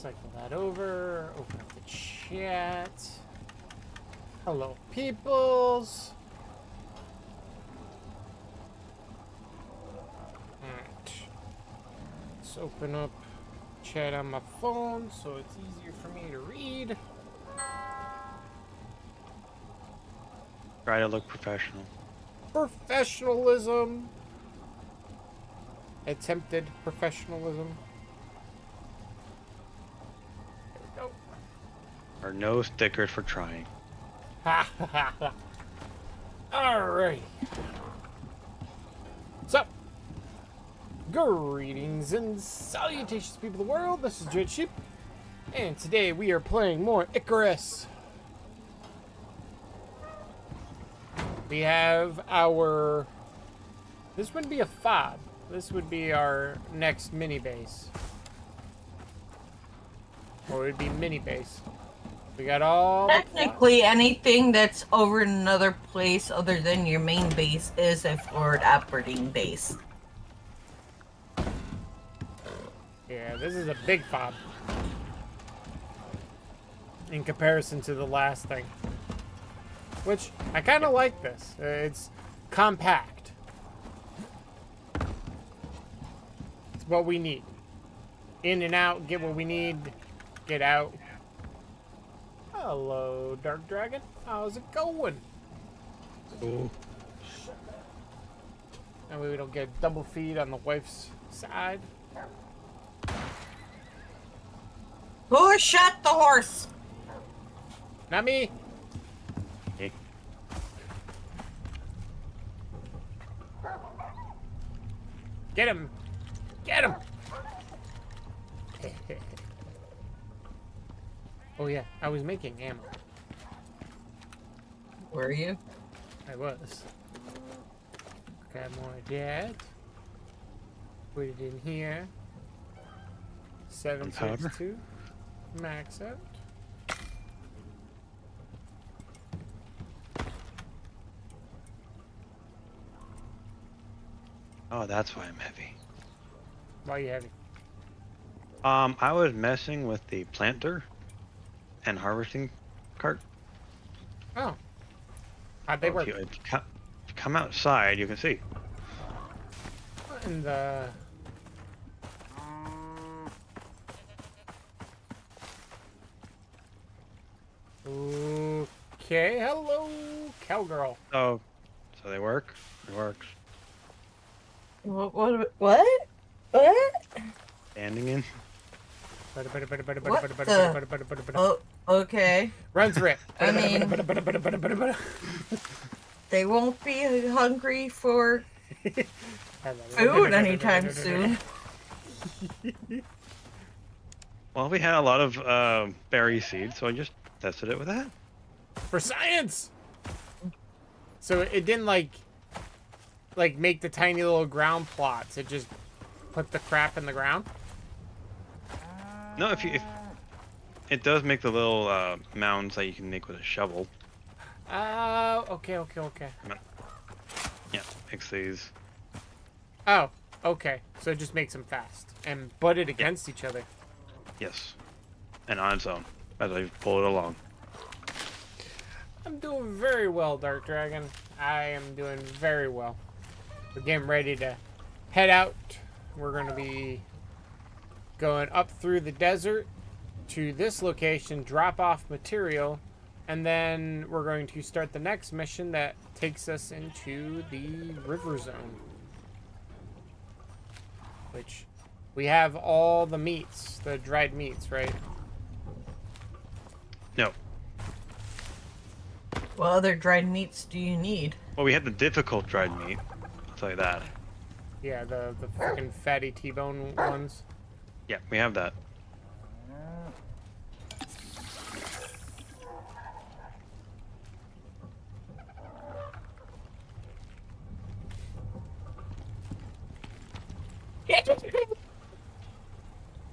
Cycle that over. Open up the chat. Hello, peoples. Alright. Let's open up chat on my phone so it's easier for me to read. Try to look professional. Professionalism. Attempted professionalism. There we go. Or no stickers for trying. Ha ha ha ha. Alright. So, greetings and salutations, people of the world. This is Dread Sheep, and today we are playing more ICARUS. We have our... This would be a fob. This would be our next mini base. Or it would be mini base. We got all... Technically, anything that's over in another place other than your main base is a forward operating base. Yeah, this is a big fob. In comparison to the last thing. Which, I kind of like this. It's compact. It's what we need. In and out, get what we need, get out. Hello, Dark Dragon. How's it going? Cool. And we don't get double feed on the wife's side. Who shot the horse? Not me. Hey. Get him. Get him. Oh yeah, I was making ammo. Were you? I was. Grab more of that. Put it in here. 762. Max out. Oh, that's why I'm heavy. Why are you heavy? I was messing with the planter and harvesting cart. Oh. How'd they work? If you come outside, you can see. And okay, hello, cowgirl. So they work. It works. What? What? Standing in. What the? Oh, okay. Runs rip. I mean, they won't be hungry for food anytime soon. Well, we had a lot of berry seeds, so I just tested it with that. For science. So it didn't like make the tiny little ground plots. It just put the crap in the ground. No, if it does make the little mounds that you can make with a shovel. Okay. Yeah, makes these. Oh, okay. So it just makes them fast and butt it against each other. Yes, and on its own as I pull it along. I'm doing very well, Dark Dragon. I am doing very well. We're getting ready to head out. We're going to be going up through the desert to this location, drop off material, and then we're going to start the next mission that takes us into the river zone. Which we have all the meats, the dried meats, right? No. What other dried meats do you need? Well, we had the difficult dried meat. I'll tell you that. Yeah, the freaking fatty T-bone ones. Yeah, we have that.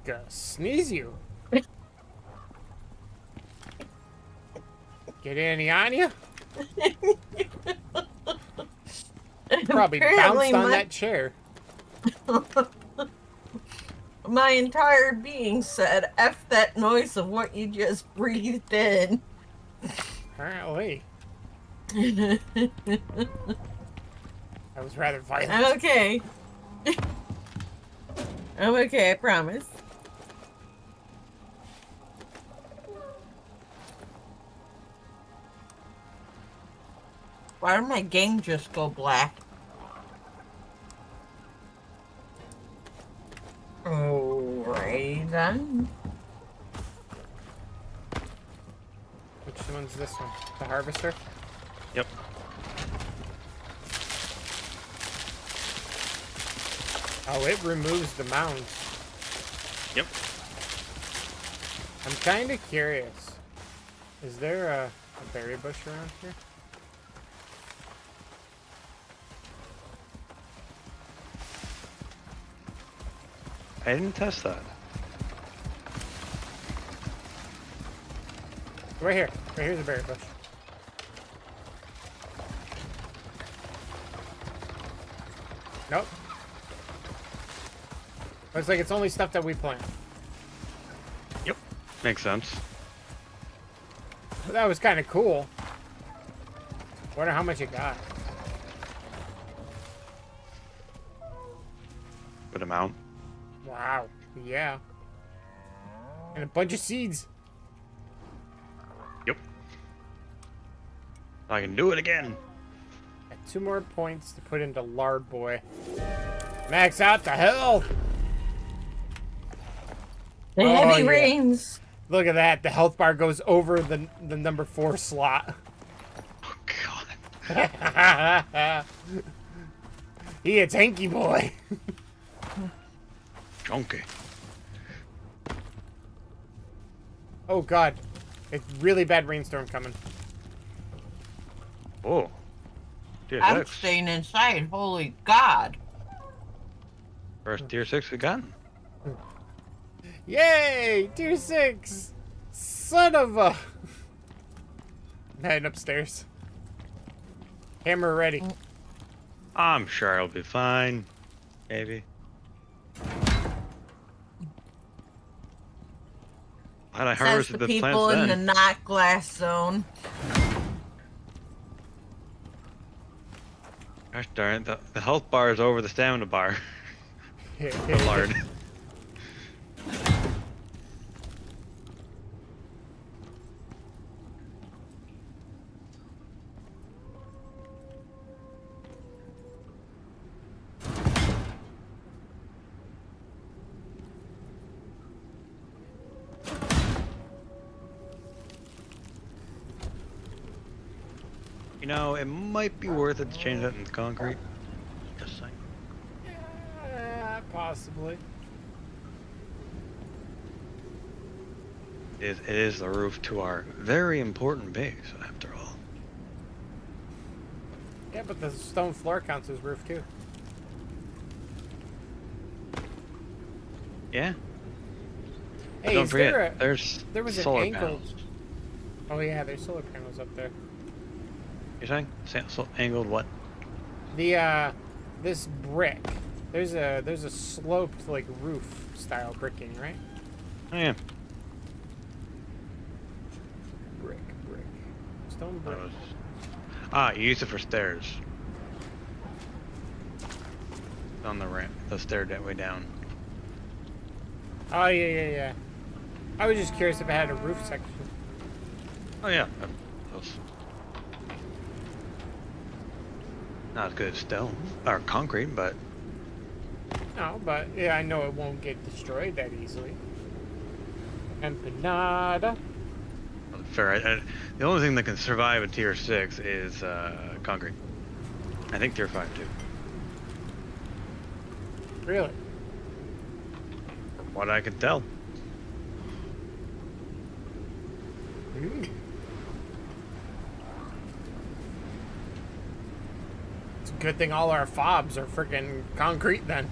Gonna sneeze you. Get any on you? Probably Apparently bounced on that chair. My entire being said, F that noise of what you just breathed in. Apparently. That was rather violent. I'm okay. I'm okay, I promise. Why did my game just go black? Alright then. Which one's this one? The harvester? Yep. Oh, it removes the mounds. Yep. I'm kind of curious. Is there a berry bush around here? I didn't test that. Right here. Right here's a berry bush. Nope. Looks like it's only stuff that we plant. Yep. Makes sense. But that was kind of cool. Wonder how much it got. Good amount. Wow. Yeah. And a bunch of seeds. Yep. I can do it again. Got 2 more points to put into Lard Boy. Max out the health. The Oh, heavy yeah. rains. Look at that. The health bar goes over the number 4 slot. Oh god. He a tanky boy. Junky. Oh god. It's really bad rainstorm coming. Oh. Tier I'm 6. staying inside. Holy God. First tier 6 we got. Yay! Tier 6! Son of a... I'm heading upstairs. Hammer ready. I'm sure I'll be fine. Maybe. Glad I Says harvested the the people plants in the then. not glass zone. Gosh darn it, the health bar is over the stamina bar. The lard. You know, it might be worth it to change that into concrete. Just saying. Possibly. It is the roof to our very important base, after all. Yeah, but the stone floor counts as roof too. Yeah. Hey, Don't is forget, there a, there's there was an solar angled... panels. Oh yeah, there's solar panels up there. You're saying? Angled what? The this brick. There's a sloped like roof style bricking, right? Oh yeah. Brick. Stone brick. That was... Ah, you use it for stairs. On the ramp, the stair that way down. Oh yeah. I was just curious if it had a roof section. Oh yeah. Those. Not as good as stone or concrete, but No, but yeah, I know it won't get destroyed that easily. Empanada. fair. The only thing that can survive a tier 6 is concrete. I think tier 5 too. Really? From what I can tell. Ooh. It's a good thing all our fobs are freaking concrete then.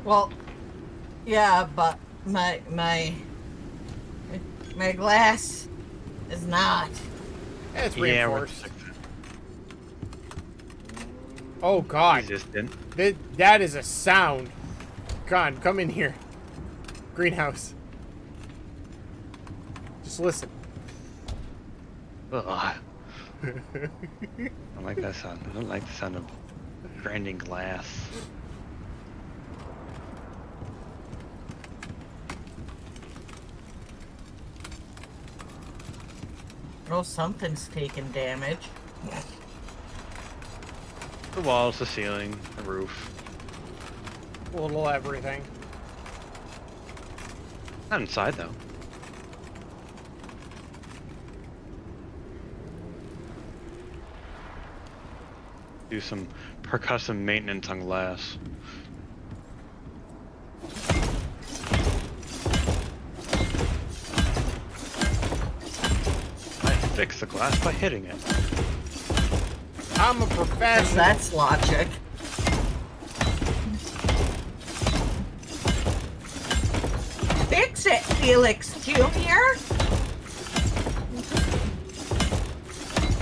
Well, yeah, but my glass is not. It's Yeah, we're reinforced. Oh God, resistant. that is a sound. Con, come in here. Greenhouse. Just listen. Ugh. I don't like that sound. I don't like the sound of grinding glass. Oh, something's taking damage. The walls, the ceiling, the roof. A little everything. Not inside though. Do some percussive maintenance on glass. I fix the glass by hitting it. I'm a professional. That's logic. Fix it, Felix Jr.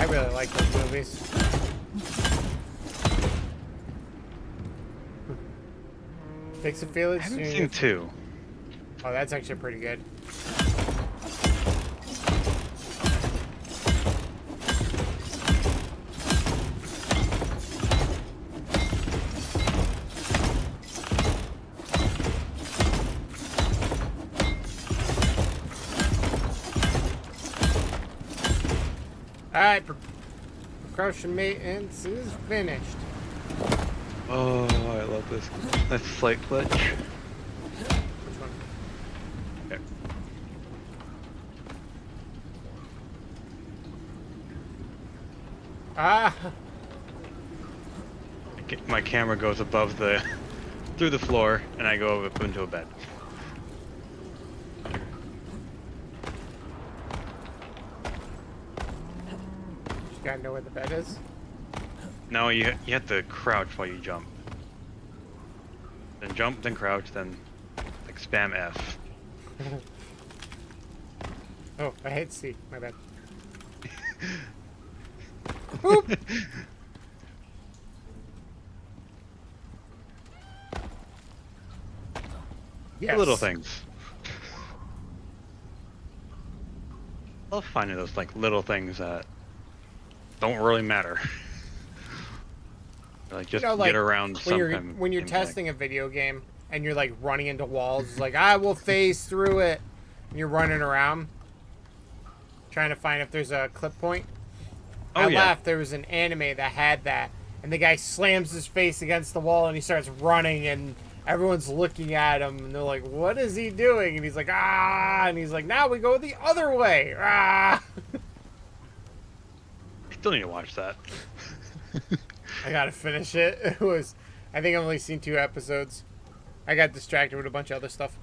I really like those movies. Fix it, Felix. I haven't seen 2. Oh, that's actually pretty good. Alright, percussion maintenance is finished. Oh, I love this. That's slight glitch. Which one? Okay. Ah! My camera goes above the, through the floor, and I go up into a bed. You gotta know where the bed is. No, you have to crouch while you jump. Then jump, then crouch, then like spam F. Oh, I hit C. My bad. Boop! Yes. Little things. I love finding those like little things that don't really matter. Like just You know, like, get around when you're sometime. when you're in, testing a video game and you're like running into walls, it's like I will phase through it. And you're running around trying to find if there's a clip point. Oh, I yeah. laughed. There was an anime that had that, and the guy slams his face against the wall and he starts running, and everyone's looking at him, and they're like, "What is he doing?" And he's like, "Ah!" And he's like, "Now we go the other way." Ah! I still need to watch that. I gotta finish it. It was, I think I've only seen 2 episodes. I got distracted with a bunch of other stuff.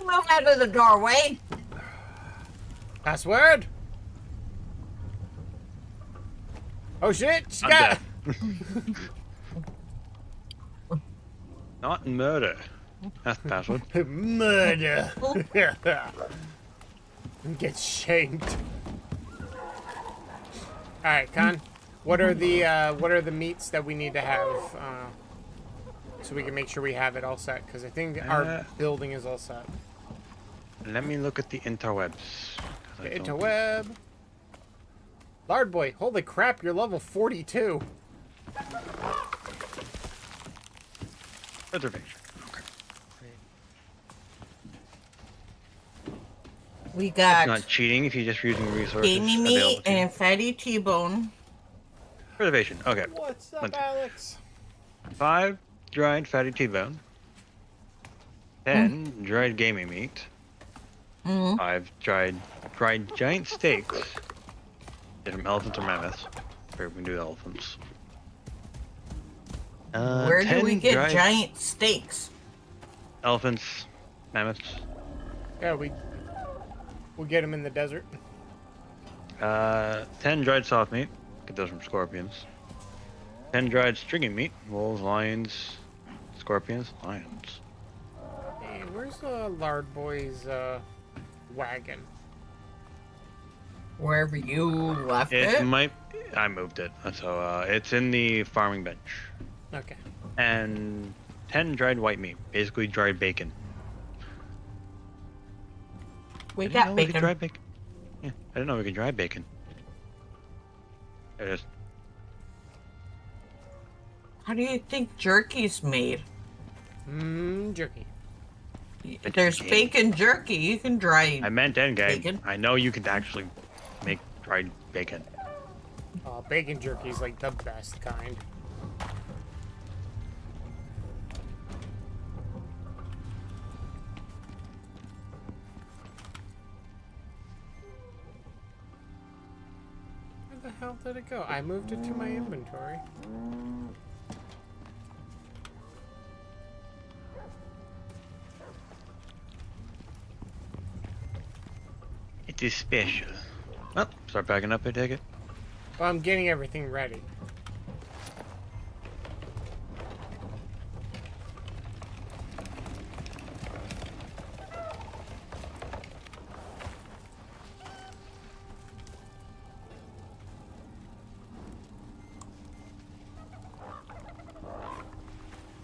Move out of the doorway. Password? Oh shit! She I'm got. dead. Not murder. That's the password. Murder. Get shanked. All right, Con. What are the meats that we need to have so we can make sure we have it all set? Because I think our building is all set. Let me look at the interwebs. 'cause I don't- Interweb. Lard boy, holy crap! You're level 42. Reservation. Okay. We It's got not cheating if you're just using resources. gamey available meat to you. and fatty T-bone. Reservation. Okay. What's up, Let's- Alex? 5 dried fatty T-bone. 10 dried gamey meat. Mm. 5 dried giant steaks. Get from elephants or mammoths. Here we can do elephants. Where do 10 we get dried giant steaks? elephants, mammoths? Yeah, we'll get him in the desert. 10 dried soft meat. Get those from scorpions. 10 dried stringy meat. Wolves, lions, scorpions, lions. Hey, where's the Lard boy's wagon? Wherever you left It it. might. I moved it, so it's in the farming bench. Okay. And 10 dried white meat, basically dried bacon. We I didn't got know we could bacon. dry bacon. Yeah, I didn't know we could dry bacon. It is. How do you think jerky's made? Jerky. There's Bacon. bacon jerky. You can dry I meant end game. bacon. I know you can actually make dried bacon. Bacon jerky is like the best kind. Where the hell did it go? I moved it to my inventory. It is special. Well, start packing up, I take it. Well, I'm getting everything ready.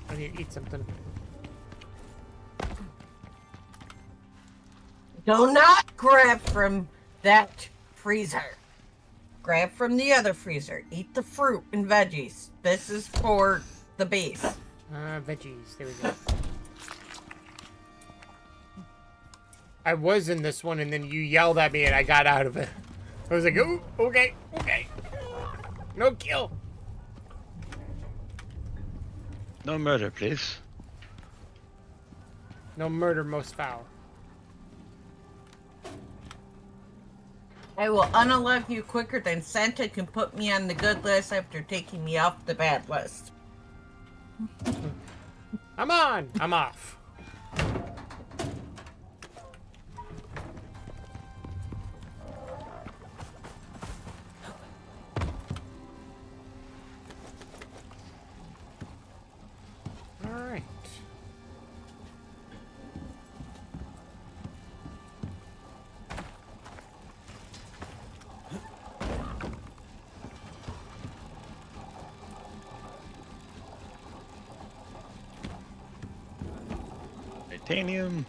I need to eat something. Do not grab from that freezer. Grab from the other freezer. Eat the fruit and veggies. This is for the base. Veggies. There we go. I was in this one, and then you yelled at me, and I got out of it. I was like, "Ooh, okay, okay. No kill." No murder, please. No murder, most foul. I will unalive you quicker than Santa can put me on the good list after taking me off the bad list. I'm on. I'm off. All right. Titanium.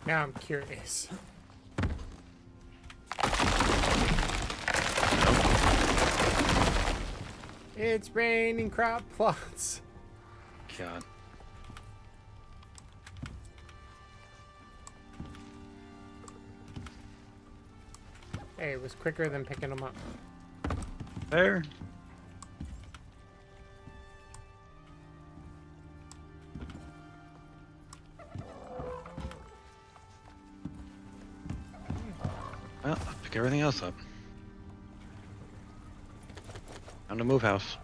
Now I'm curious. It's raining crop plots. God. Hey, it was quicker than picking them up. There. Well, I'll pick everything else up. Time to move house.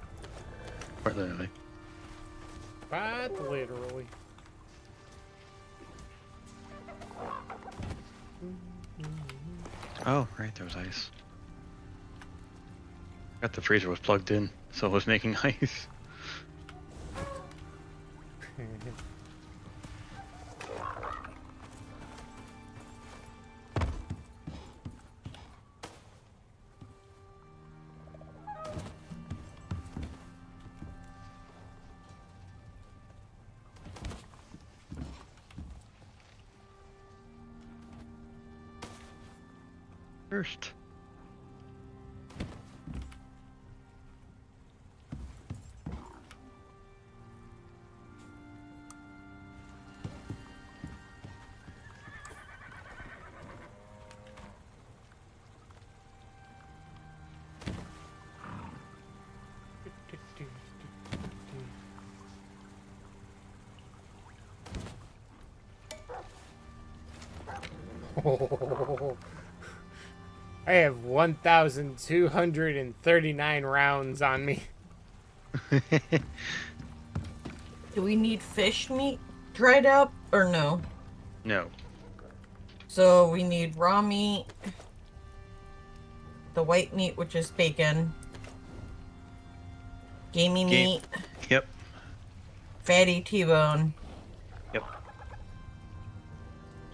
Quite literally. But literally. Oh, right, there was ice. Got the freezer was plugged in, so it was making ice. First. I have 1,239 rounds on me. Do we need fish meat dried up or no? No. So we need raw meat, the white meat, which is bacon, gamey meat, Yep. fatty T-bone, Yep.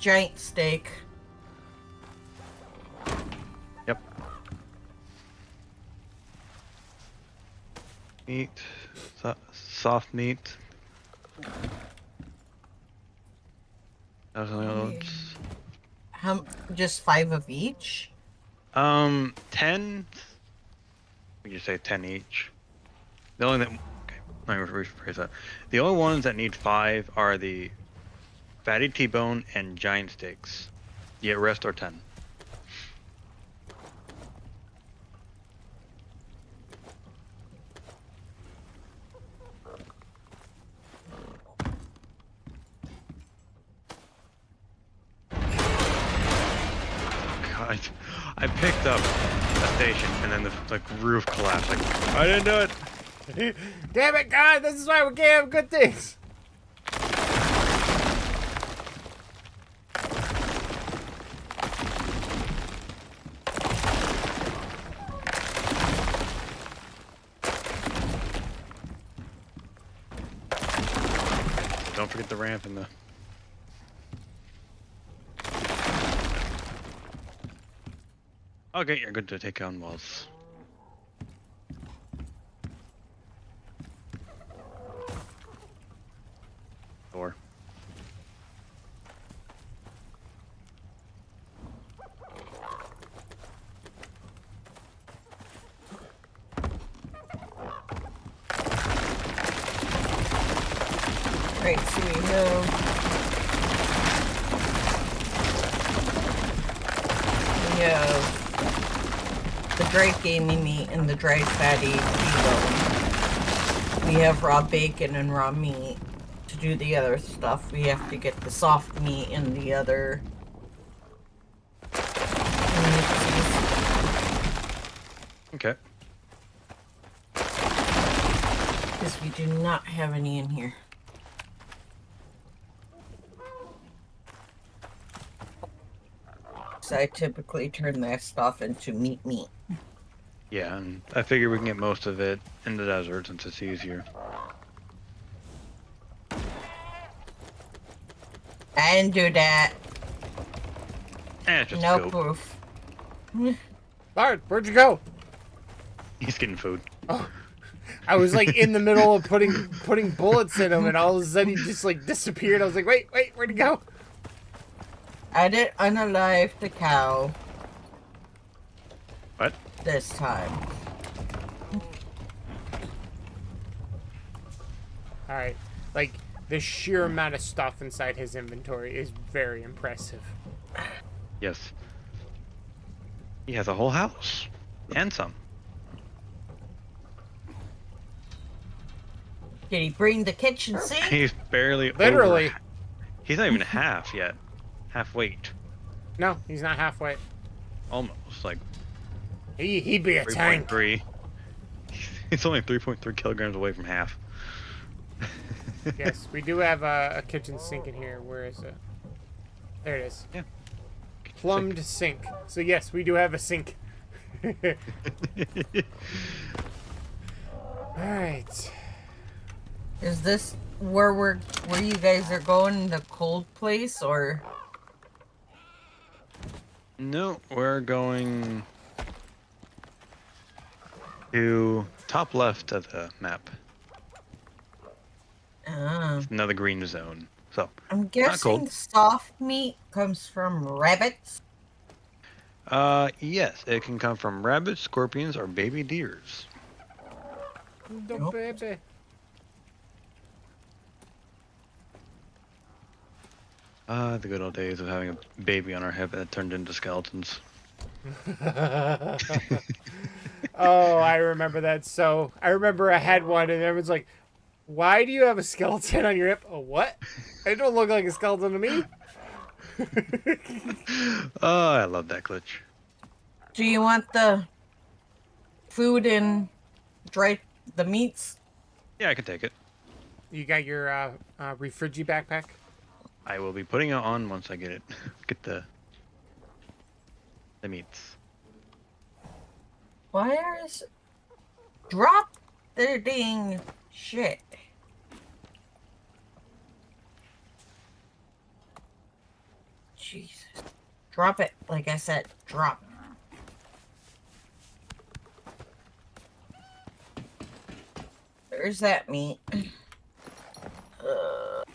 giant steak, Yep. Meat. Soft meat. just 5 of each? 10. We just say 10 each. The only that. Okay, let me rephrase that. The only ones that need 5 are the fatty T-bone and giant steaks. Yeah, rest are 10. God, I picked up a station and then the roof collapsed. Like, I didn't do it. Damn it, God! This is why we can't have good things. Don't forget the ramp and the. Okay, you're good to take on walls. Door. Right, so we have the dried gamey meat and the dried fatty T-bone. We have raw bacon and raw meat. To do the other stuff, we have to get the soft meat and the other meats. Okay. Because we do not have any in here. So I typically turn that stuff into meat. Yeah, and I figure we can get most of it in the desert since it's easier. I didn't do that. It's just No scope. proof. Bart, where'd you go? He's getting food. Oh, I was like in the middle of putting bullets in him, and all of a sudden he just like disappeared. I was like, wait, where'd he go? I didn't unalive the cow What? this time. All right, like the sheer amount of stuff inside his inventory is very impressive. Yes. He has a whole house. And some. Did he bring the kitchen sink? He's barely Literally. over. He's not even half yet. Half weight. No, he's not halfway. Almost. Like He'd be a tank. 3.3. He's only 3.3 kilograms away from half. Yes, we do have a kitchen sink in here. Where is it? There it is. Yeah. Plumbed sink. So yes, we do have a sink. Alright. Is this where you guys are going, the cold place, or? No, we're going to top left of the map. Another green zone. So I'm not guessing cold. soft meat comes from rabbits. Yes, it can come from rabbits, scorpions, or baby deers. The Nope. baby. The good old days of having a baby on our hip that turned into skeletons. Oh, I remember that. So I remember I had one, and everyone's like, "Why do you have a skeleton on your hip?" Oh, what? It don't look like a skeleton to me. Oh, I love that glitch. Do you want the food and the meats? Yeah, I can take it. You got your refrigi backpack? I will be putting it on once I get it. Get the the meats. Why is drop the dang shit? Jesus. Drop it, like I said, drop. There's that meat.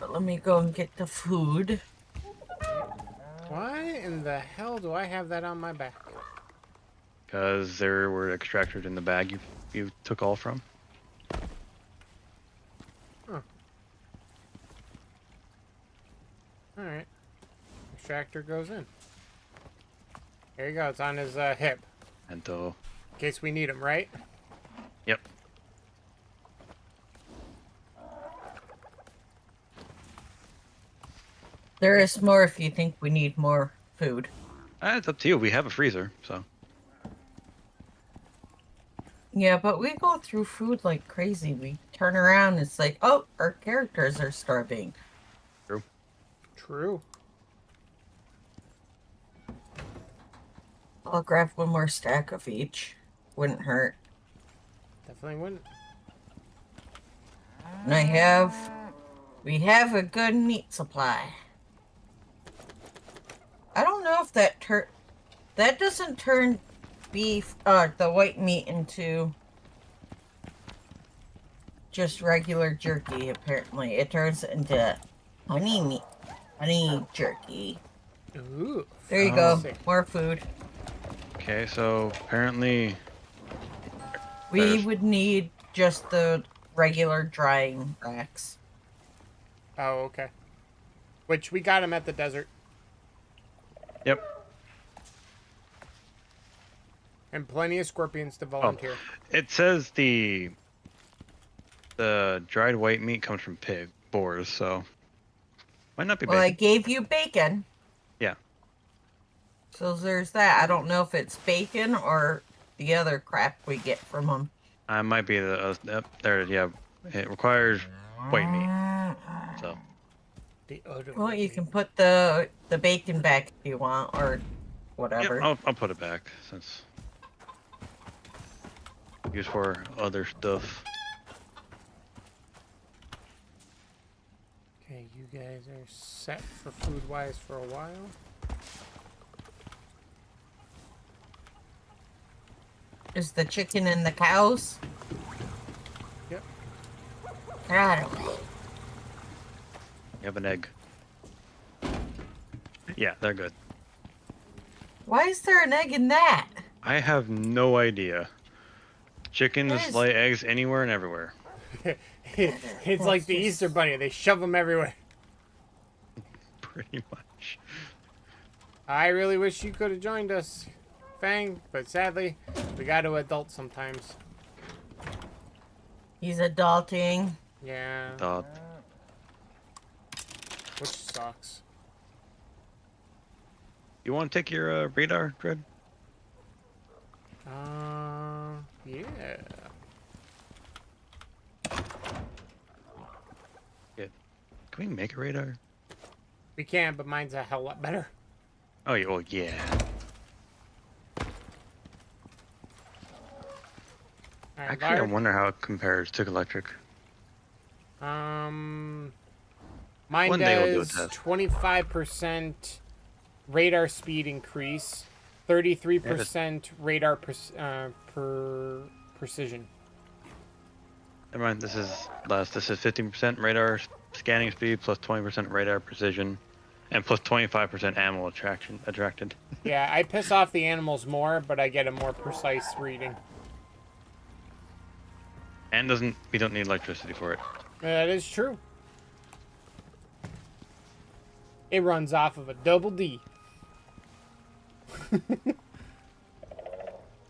Let me go and get the food. Why in the hell do I have that on my back? Because there were extractors in the bag you took all from. Huh. Alright. Extractor goes in. There you go, it's on his hip. And so, In case we need him, right? yep. There is more if you think we need more food. It's up to you. We have a freezer, so. Yeah, but we go through food like crazy. We turn around, it's like, oh, our characters are starving. True. True. I'll grab one more stack of each. Wouldn't hurt. Definitely wouldn't. And we have a good meat supply. I don't know if that doesn't turn beef, the white meat into just regular jerky, apparently. It turns into honey jerky. Ooh. There you go, Fancy. more food. Okay, so apparently. We There's- would need just the regular drying racks. Oh, okay. Which we got him at the desert. Yep. And plenty of scorpions to volunteer. It says the dried white meat comes from boars, so might not be Well, I bacon. gave you bacon. Yeah. So there's that. I don't know if it's bacon or the other crap we get from them. I might be there. Yeah, it requires white meat. So The odor. Well, you can put the bacon back if you want, or yep, whatever. I'll put it back since used for other stuff. Okay, you guys are set for food-wise for a while. Is the chicken and the cows? Yep. Get out of the way. You have an egg. Yeah, they're good. Why is there an egg in that? I have no idea. Chickens There's- lay eggs anywhere and everywhere. It's like the just- Easter Bunny. They shove them everywhere. Pretty much. I really wish you could have joined us, Fang, but sadly, we got to adult sometimes. He's adulting. Yeah, Thought. which sucks. You want to take your radar, Dread? Yeah. Can we make a radar? We can, but mine's a hell lot better. Oh, yeah. Well, yeah. Alright, Actually, I Byron. wonder how it compares to electric. Mine One day we'll do a does test. 25% radar speed increase, 33% radar precision. Never mind, this is less. This is 15% radar scanning speed plus 20% radar precision and plus 25% animal attracted. Yeah, I piss off the animals more, but I get a more precise reading. And we don't need electricity for it. That is true. It runs off of a double D.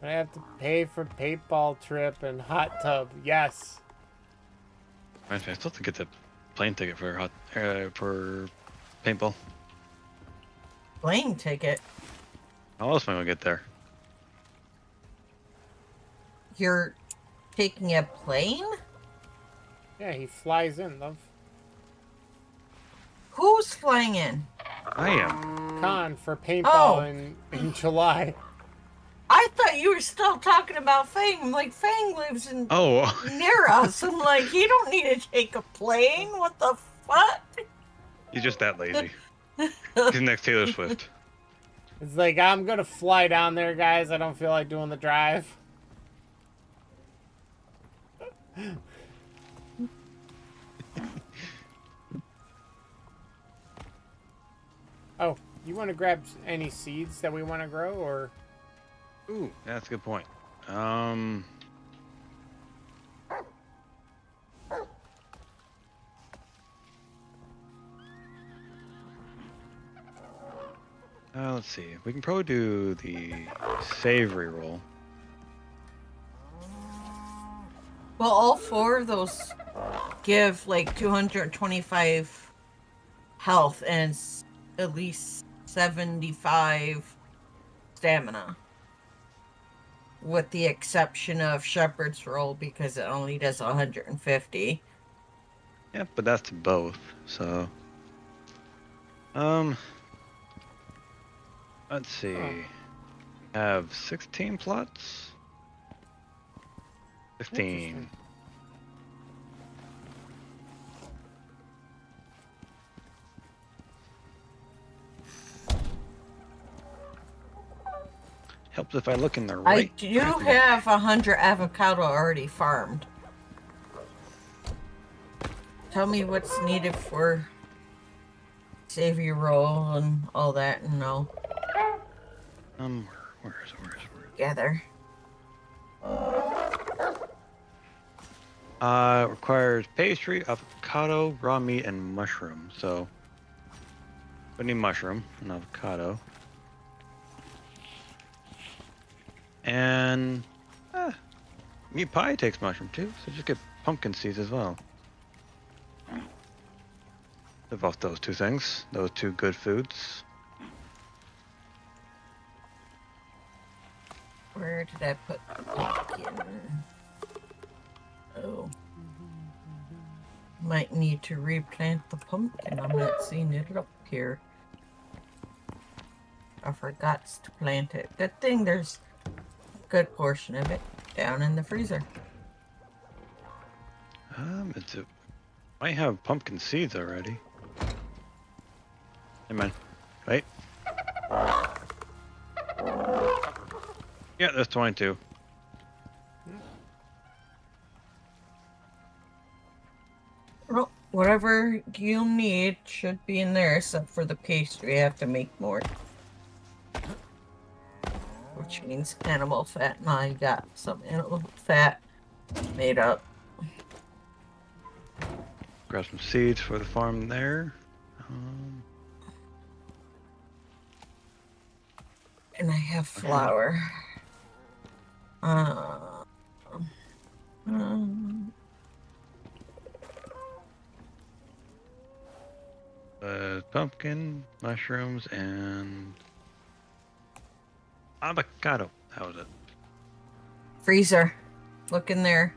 I have to pay for paintball trip and hot tub. Yes. I still have to get the plane ticket for paintball. Plane ticket. How else am I gonna get there? You're taking a plane? Yeah, he flies in, love. Who's flying in? I am. con for paintball Oh. in July. I thought you were still talking about Fang. I'm like, Fang lives in Oh, near us. I'm like, he don't need to take a plane. What the fuck? he's just that lazy. He's next Taylor Swift. It's like, I'm gonna fly down there, guys. I don't feel like doing the drive. Oh, you want to grab any seeds that we want to grow, or? Ooh, that's a good point. Let's see. We can probably do the savory roll. Well, all four of those give like 225 health and at least 75 stamina. With the exception of Shepherd's Roll because it only does 150. Yeah, but that's to both. So, let's see. I have 16 plots. 15. Interesting. Helps if I look in the I right. do have 100 avocado already farmed. Tell me what's needed for savory roll and all that, and I'll Where is it? gather. Requires pastry, avocado, raw meat, and mushroom. So, we need mushroom and avocado. And meat pie takes mushroom too, so just get pumpkin seeds as well. Live off those two things, those two good foods. Where did I put the pumpkin? Oh. Might need to replant the pumpkin. I'm not seeing it up here. I forgot to plant it. Good thing there's a good portion of it down in the freezer. Might have pumpkin seeds already. Hey man, wait. Yeah, there's 22. Well, whatever you need should be in there, except for the pastry. I have to make more. Which means animal fat, and I got some animal fat made up. Grab some seeds for the farm there. And I have flour. Pumpkin, mushrooms, and avocado. That was it. Freezer. Look in there.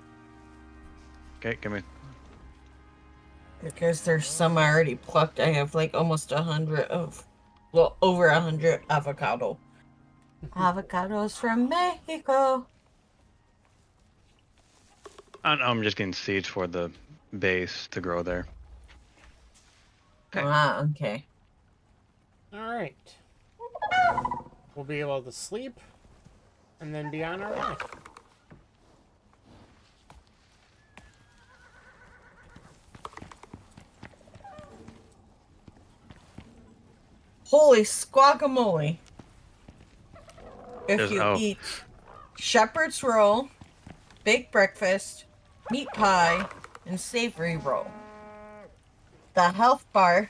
Okay, give me. Because there's some I already plucked. I have like almost 100 of, well, over 100 avocado. Avocados from Mexico. I'm just getting seeds for the base to grow there. Okay. Ah, okay. Alright. We'll be able to sleep and then be on our way. Holy squagamole. If There's- you oh. eat shepherd's roll, baked breakfast, meat pie, and savory roll, the health bar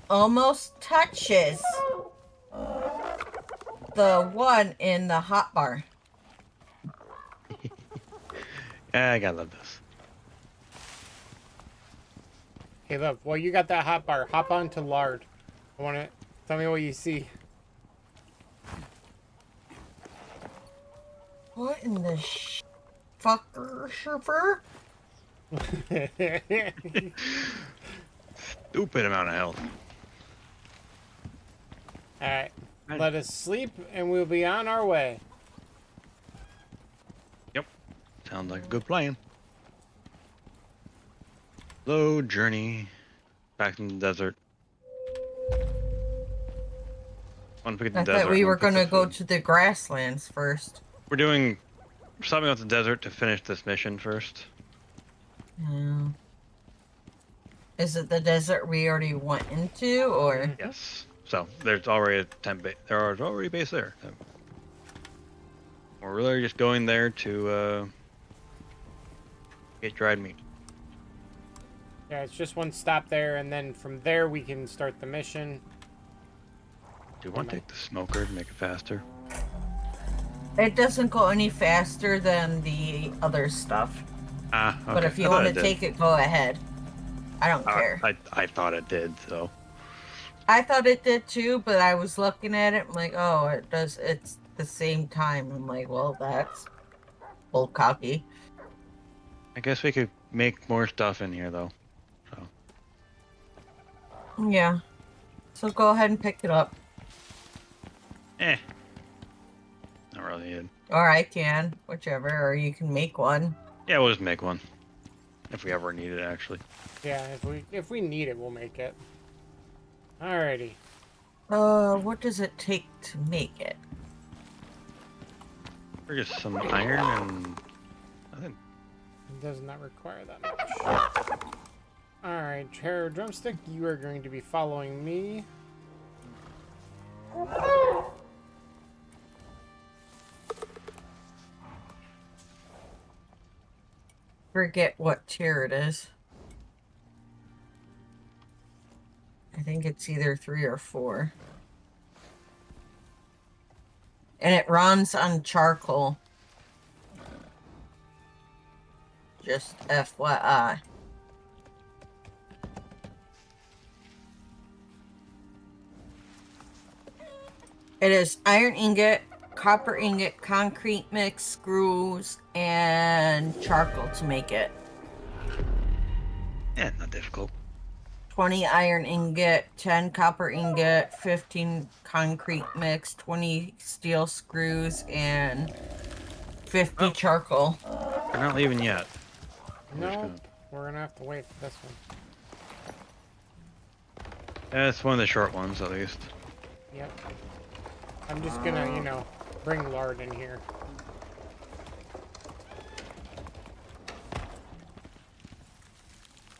almost touches the one in the hot bar. Yeah, I gotta love this. Hey, look. Well, you got that hot bar. Hop on to lard. I want to... Tell me what you see. What in the fucker, shuffer? Stupid amount of health. Alright. Right. Let us sleep and we'll be on our way. Yep. Sounds like a good plan. Slow journey back in the desert. Once we get to I the desert, thought we I'm were cook gonna the go food. to the grasslands first. We're stopping at the desert to finish this mission first. Yeah. Is it the desert we already went into, or? Yes. So there's already a tent base. There is already a base there. We're really just going there to get dried meat. Yeah, it's just one stop there, and then from there we can start the mission. Do you want to take the smoker to make it faster? It doesn't go any faster than the other stuff. Ah, okay. But if you I thought want it to did. take it, go ahead. I don't care. I thought it did, so. I thought it did too, but I was looking at it, I'm like, oh, it does, it's the same time. I'm like, well, that's bull cocky. I guess we could make more stuff in here, though. So. Yeah. So go ahead and pick it up. Not really needed. Or I can, whichever, or you can make one. Yeah, we'll just make one. If we ever need it, actually. Yeah, if we need it, we'll make it. Alrighty. What does it take to make it? Or just some iron and nothing. It does not require that much. Alright, Terror Drumstick, you are going to be following me. Forget what tier it is. I think it's either 3 or 4. And it runs on charcoal. Just FYI. It is iron ingot, copper ingot, concrete mix, screws, and charcoal to make it. Yeah, not difficult. 20 iron ingot, 10 copper ingot, 15 concrete mix, 20 steel screws, and 50 charcoal. We're not leaving yet. No, we're gonna have to wait for this one. Yeah, it's one of the short ones, at least. Yep. I'm just gonna, you know, bring lard in here.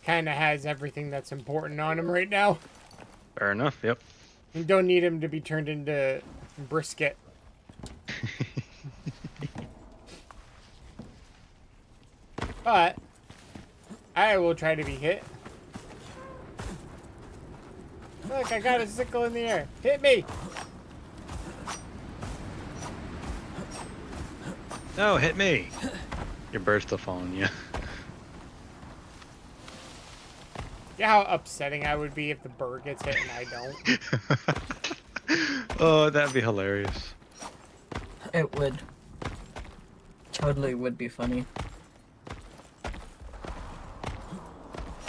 Kinda has everything that's important on him right now. Fair enough, yep. You don't need him to be turned into brisket. But I will try to be hit. Look, I got a sickle in the air. Hit me! No, hit me! Your bird's still following you. Yeah, how upsetting I would be if the bird gets hit and I don't. Oh, that'd be hilarious. It would. Totally would be funny.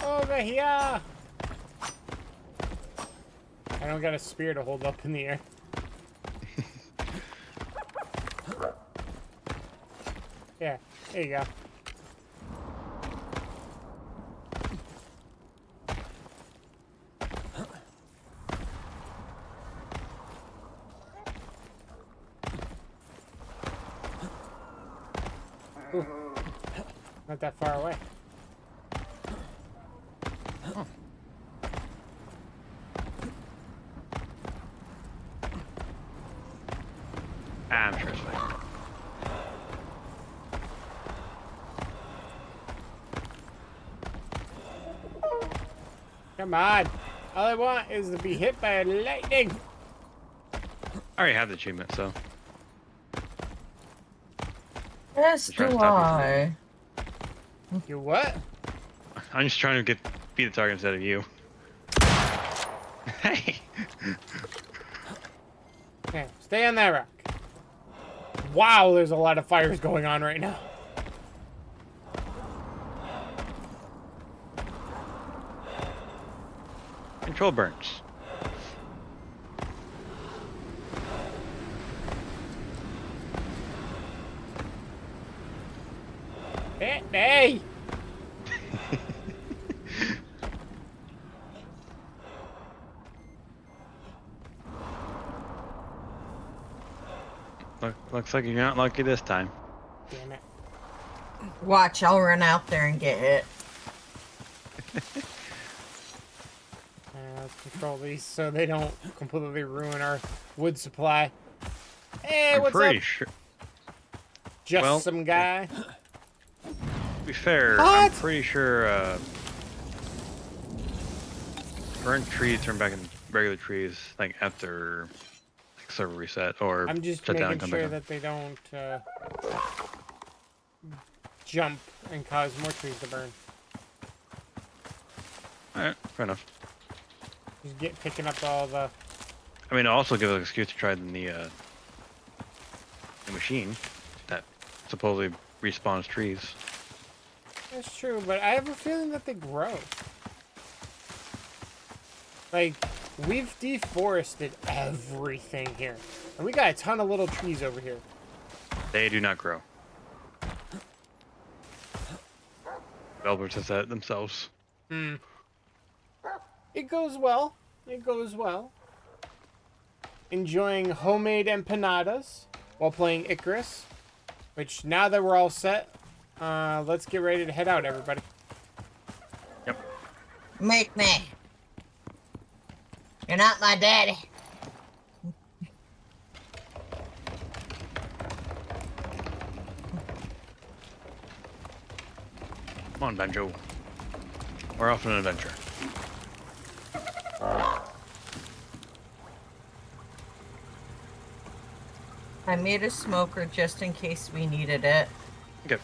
Over here! I don't got a spear to hold up in the air. Yeah, there you go. Ooh, not that far away. Oh. I'm sure it's fine. Come on. All I want is to be hit by lightning. I already have the achievement, so. Yes, Just trying to do stop I. You what? I'm just trying to beat the target instead of you. Hey! Okay, stay on that rock. Wow, there's a lot of fires going on right now. Control burns. Hey! Looks like you're not lucky this time. Damn it. Watch, I'll run out there and get hit. Let's control these so they don't completely ruin our wood supply. Hey, I'm what's pretty up? sure. Just well, some guy. To be fair, What? I'm pretty sure burnt trees turn back into regular trees like after like server reset or I'm just shut down and making come sure back that they don't jump and cause more trees to burn. on. Alright, fair enough. Just picking up all the... I mean, also give us an excuse to try the machine that supposedly respawns trees. That's true, but I have a feeling that they grow. Like, we've deforested everything here. And we got a ton of little trees over here. They do not grow. Developers have said it themselves. Hmm. It goes well. It goes well. Enjoying homemade empanadas while playing ICARUS. Which, now that we're all set, let's get ready to head out, everybody. Yep. Make me. You're not my daddy. Come on, Banjo. We're off on an adventure. I made a smoker just in case we needed it. Okay.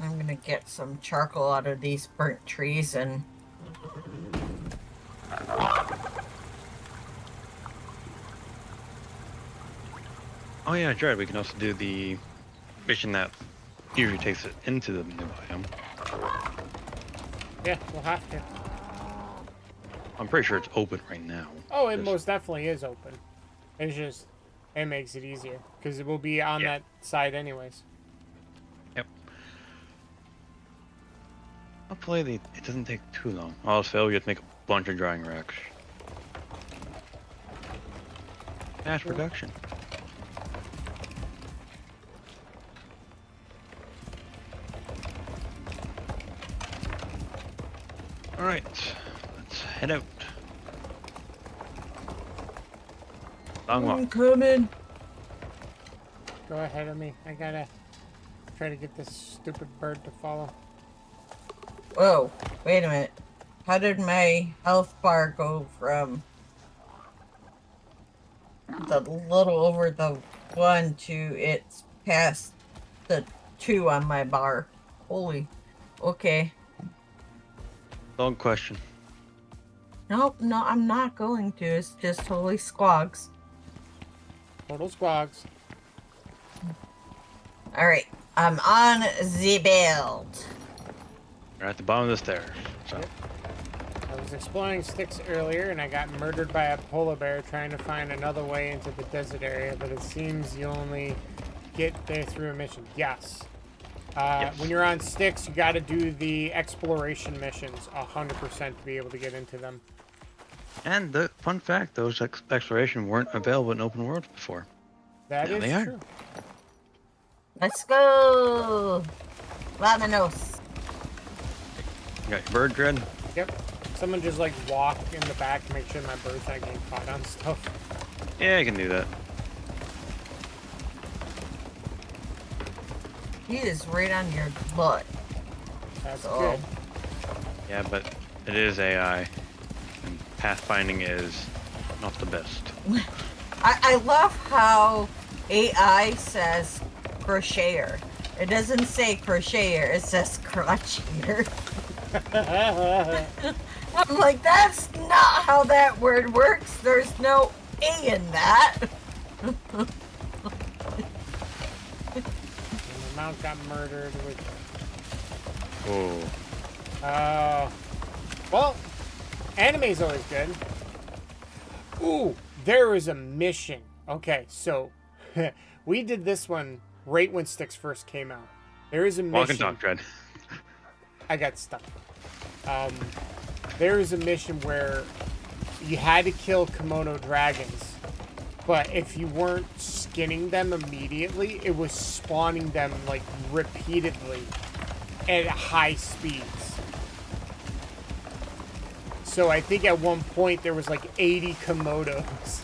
I'm gonna get some charcoal out of these burnt trees and... Oh yeah, Jared, we can also do the mission that usually takes it into the new biome. Yeah, we'll have to. I'm pretty sure it's open right now. Oh, it Just- most definitely is open. It's just, it makes it easier. Because it will be on that side anyways. Yep. Hopefully it doesn't take too long. All else fail, you have to make a bunch of drying racks. Mass production. Alright, let's head out. Long I'm walk. coming. Go ahead of me. I gotta try to get this stupid bird to follow. Whoa, wait a minute. How did my health bar go from the little over the 1 to it's past the 2 on my bar? Holy. Okay. Long question. Nope, no, I'm not going to. It's just holy squogs. Total squogs. Alright, I'm on the build. We're at the bottom of the stairs. So. Yep. I was exploring sticks earlier and I got murdered by a polar bear trying to find another way into the desert area, but it seems you only get there through a mission. Yes. Yes. When you're on sticks, you got to do the exploration missions 100% to be able to get into them. And the fun fact, those exploration weren't available in open world before. That Now is they are. true. Let's go! Vámonos. You got your bird dread? Yep. Someone just like walk in the back to make sure my bird's not getting caught on stuff. Yeah, I can do that. He is right on your butt. That's So- good. Yeah, but it is AI. And pathfinding is not the best. I love how AI says crocheter. It doesn't say crocheter, it says crotcheter. I'm like, that's not how that word works. There's no A in that. And the mount got murdered with... Oh. Well, anime's always good. Ooh, there is a mission. Okay, so we did this one right when Sticks first came out. There is a mission. Walk and talk, Dread. I got stuck. There is a mission where you had to kill kimono dragons, but if you weren't skinning them immediately, it was spawning them like repeatedly at high speeds. So I think at one point there was like 80 komodos.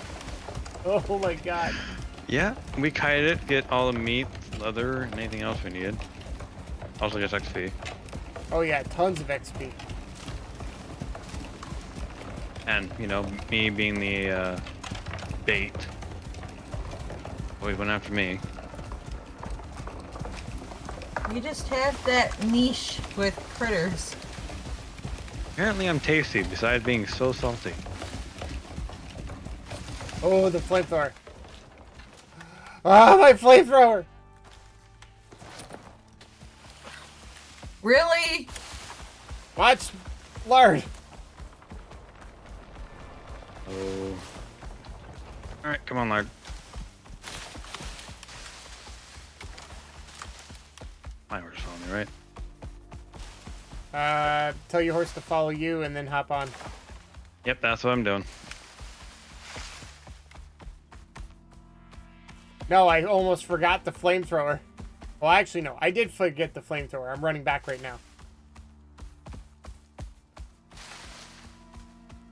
Oh my god. Yeah, we kited it, get all the meat, leather, and anything else we needed. Also gets XP. Oh yeah, tons of XP. And, you know, me being the bait. Always went after me. You just have that niche with critters. Apparently I'm tasty, besides being so salty. Oh, the flamethrower. Ah, my flamethrower! Really? Watch lard. Oh. Alright, come on, Lard. My horse is following me, right? Tell your horse to follow you and then hop on. Yep, that's what I'm doing. No, I almost forgot the flamethrower. Well, actually, no. I did forget the flamethrower. I'm running back right now.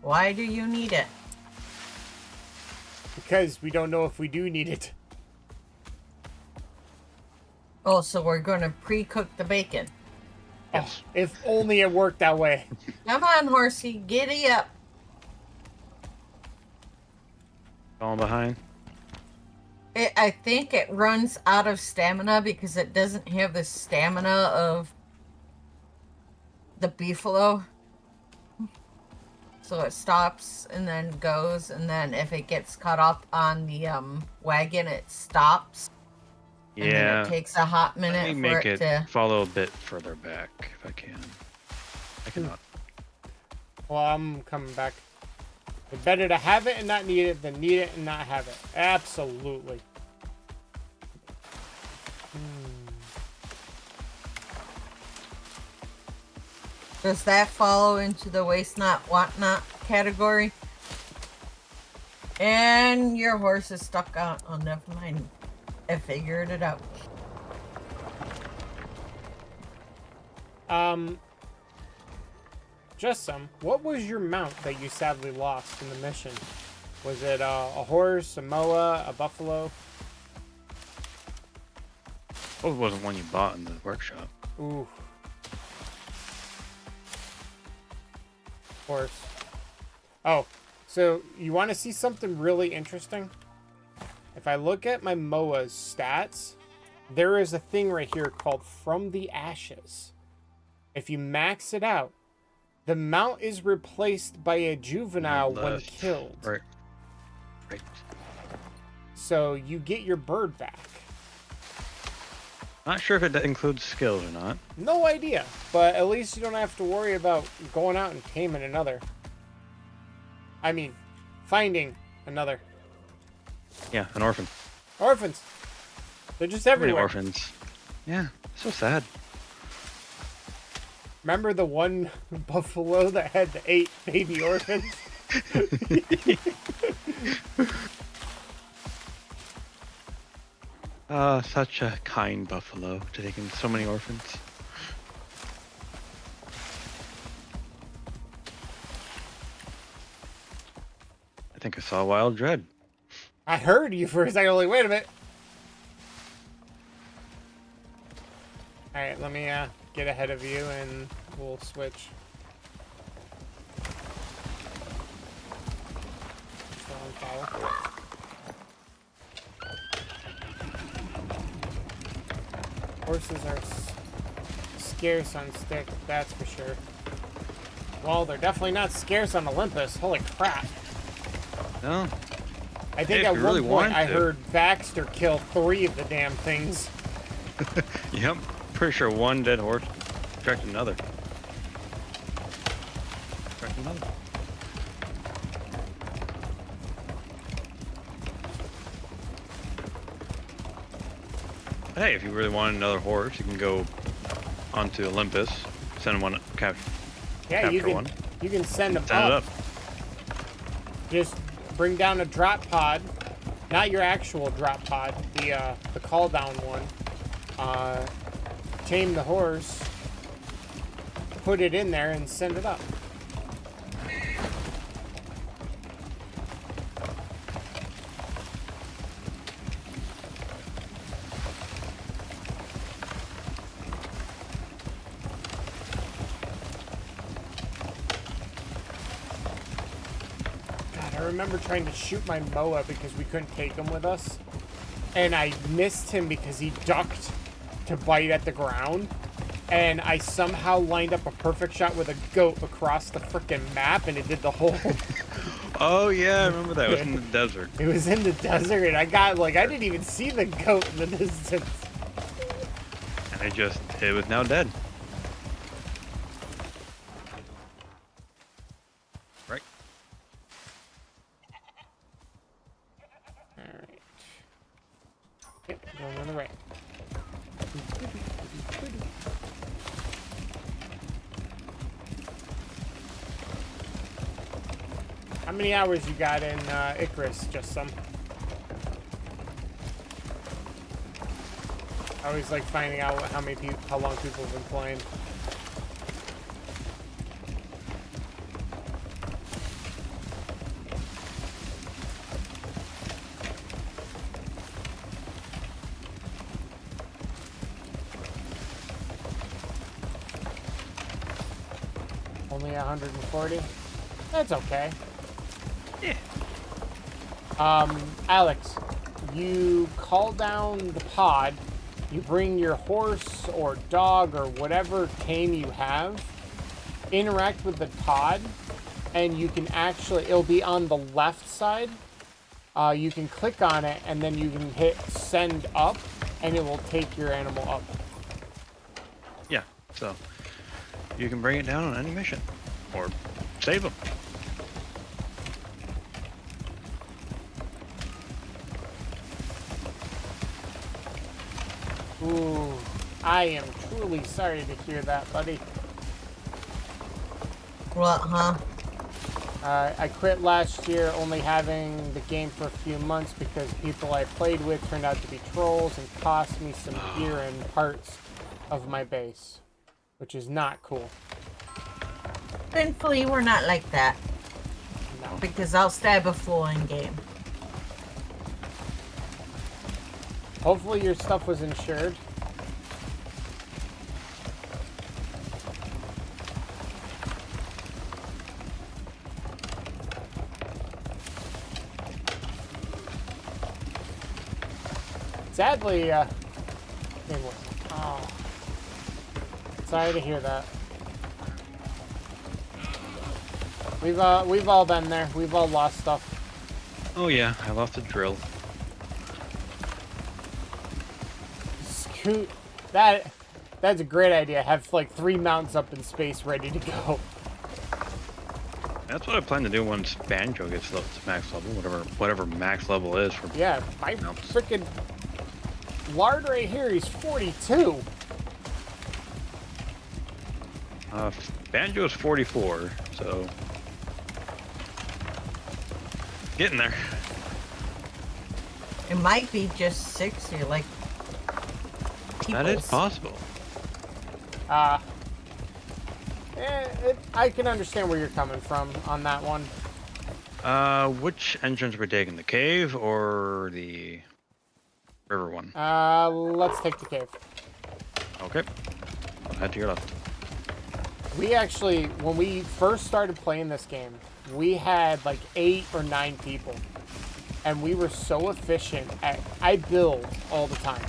Why do you need it? Because we don't know if we do need it. Oh, so we're gonna pre-cook the bacon. Yes. Oh, if only it worked that way. Come on, horsey, giddy up. Falling behind. I think it runs out of stamina because it doesn't have the stamina of the beefalo. So it stops and then goes, and then if it gets caught up on the wagon, it stops. And then Yeah. it takes a hot Let minute me for make it it to... follow a bit further back, if I can. I cannot. Well, I'm coming back. It's better to have it and not need it than need it and not have it. Absolutely. Does that follow into the waste not, want not category? And your horse is stuck on... Oh, never mind. I figured it out. Just some. What was your mount that you sadly lost in the mission? Was it a horse, a moa, a buffalo? Oh, it wasn't one you bought in the workshop. Ooh. Horse. Oh, so you want to see something really interesting? If I look at my moa's stats, there is a thing right here called From the Ashes. If you max it out, the mount is replaced by a juvenile when Left. killed. Right. Right. So you get your bird back. Not sure if it includes skills or not. No idea, but at least you don't have to worry about going out and taming another. I mean, finding another. Yeah, an orphan. Orphans. They're just How many everywhere. orphans? Yeah, so sad. Remember the one buffalo that had the 8 baby orphans? Such a kind buffalo to take in so many orphans. I think I saw Wild Dread. I heard you for a second. Like, wait a minute. Alright, let me get ahead of you and we'll switch. Follow. Horses are scarce on stick, that's for sure. Well, they're definitely not scarce on Olympus. Holy crap. No. I think Hey, if at you one really point wanted I to. heard Baxter kill 3 of the damn things. Yep. Pretty sure one dead horse attracted another. Attracted another. Hey, if you really want another horse, you can go onto Olympus, send one, Yeah, capture one. you can send them Send it up. up. Just bring down a drop pod, not your actual drop pod, the call down one. Tame the horse, put it in there, and send it up. I remember trying to shoot my Moa because we couldn't take him with us. And I missed him because he ducked to bite at the ground. And I somehow lined up a perfect shot with a goat across the frickin' map, and it did the whole... Oh yeah, I remember that. It was in the desert. It was in the desert, and I got, like, I didn't even see the goat in the distance. And it was now dead. Right. Alright. Yep, going on the right. How many hours you got in ICARUS? Just some. I always like finding out how long people have been playing. Only 140? That's okay. Yeah. Alex, you call down the pod, you bring your horse or dog or whatever tame you have, interact with the pod, and you can actually, it'll be on the left side. You can click on it, and then you can hit send up, and it will take your animal up. Yeah. So you can bring it down on any mission, or save them. Ooh, I am truly sorry to hear that, buddy. What, huh? I quit last year only having the game for a few months because people I played with turned out to be trolls and cost me some gear and parts of my base, which is not cool. Thankfully, we're not like that. No. Because I'll stab a fool in game. Hopefully your stuff was insured. Sadly, oh, sorry to hear that. We've all been there. We've all lost stuff. Oh yeah, I lost a drill. Scoot. That's a great idea. Have like 3 mounts up in space ready to go. That's what I plan to do once Banjo gets to max level, whatever max level is for. Yeah, my freaking lard right here, he's 42. Banjo's 44, so getting there. It might be just 60, like That is possible. I can understand where you're coming from on that one. Which entrance we're taking, the cave or the river one? Let's take the cave. Okay. I'll head to your left. We actually, when we first started playing this game, we had like 8 or 9 people. And we were so efficient at, I build all the time.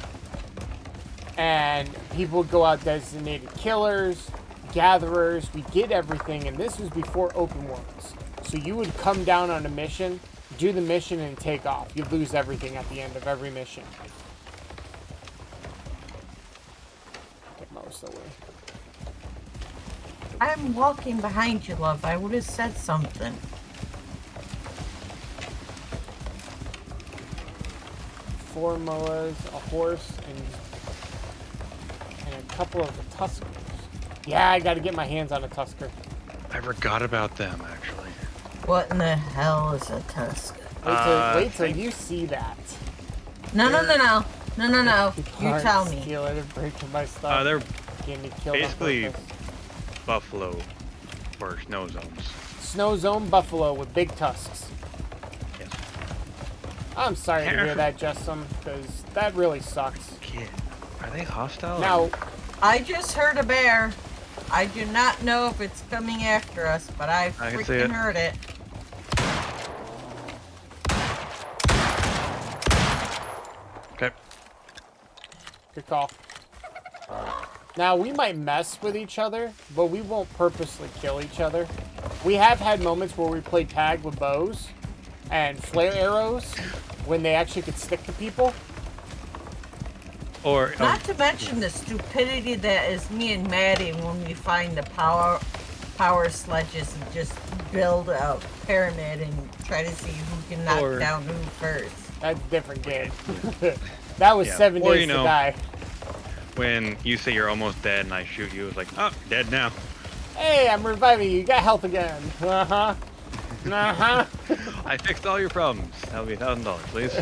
And people would go out designated killers, gatherers, we did everything, and this was before open worlds. So you would come down on a mission, do the mission, and take off. You'd lose everything at the end of every mission. Get most of the way. I'm walking behind you, love. I would have said something. 4 moas, a horse, and couple of the Tuskers. Yeah, I gotta get my hands on a Tusker. I forgot about them, actually. What in the hell is a tusk? Wait till you see that. No. You tell me. Steal it and break my stuff. They're Get me killed on basically purpose. buffalo or snow zones. Snow zone buffalo with big tusks. Yes. I'm sorry to hear that, Justin, because that really sucks. Kid, are they hostile? Now, I just heard a bear. I do not know if it's coming after us, but I can see freaking it. heard it. Okay. good call. Now, we might mess with each other, but we won't purposely kill each other. We have had moments where we played tag with bows and flare arrows when they actually could stick to people. Or Not to mention the stupidity that is me and Maddie when we find the power sledges and just build a pyramid and try to see who can knock down who first. That's a different game. That was 7 Or, days to die. when you say you're almost dead and I shoot you, it's like, oh, dead now. Hey, I'm reviving you. You got health again. Uh-huh. Uh-huh. I fixed all your problems. That'll be $1,000, please.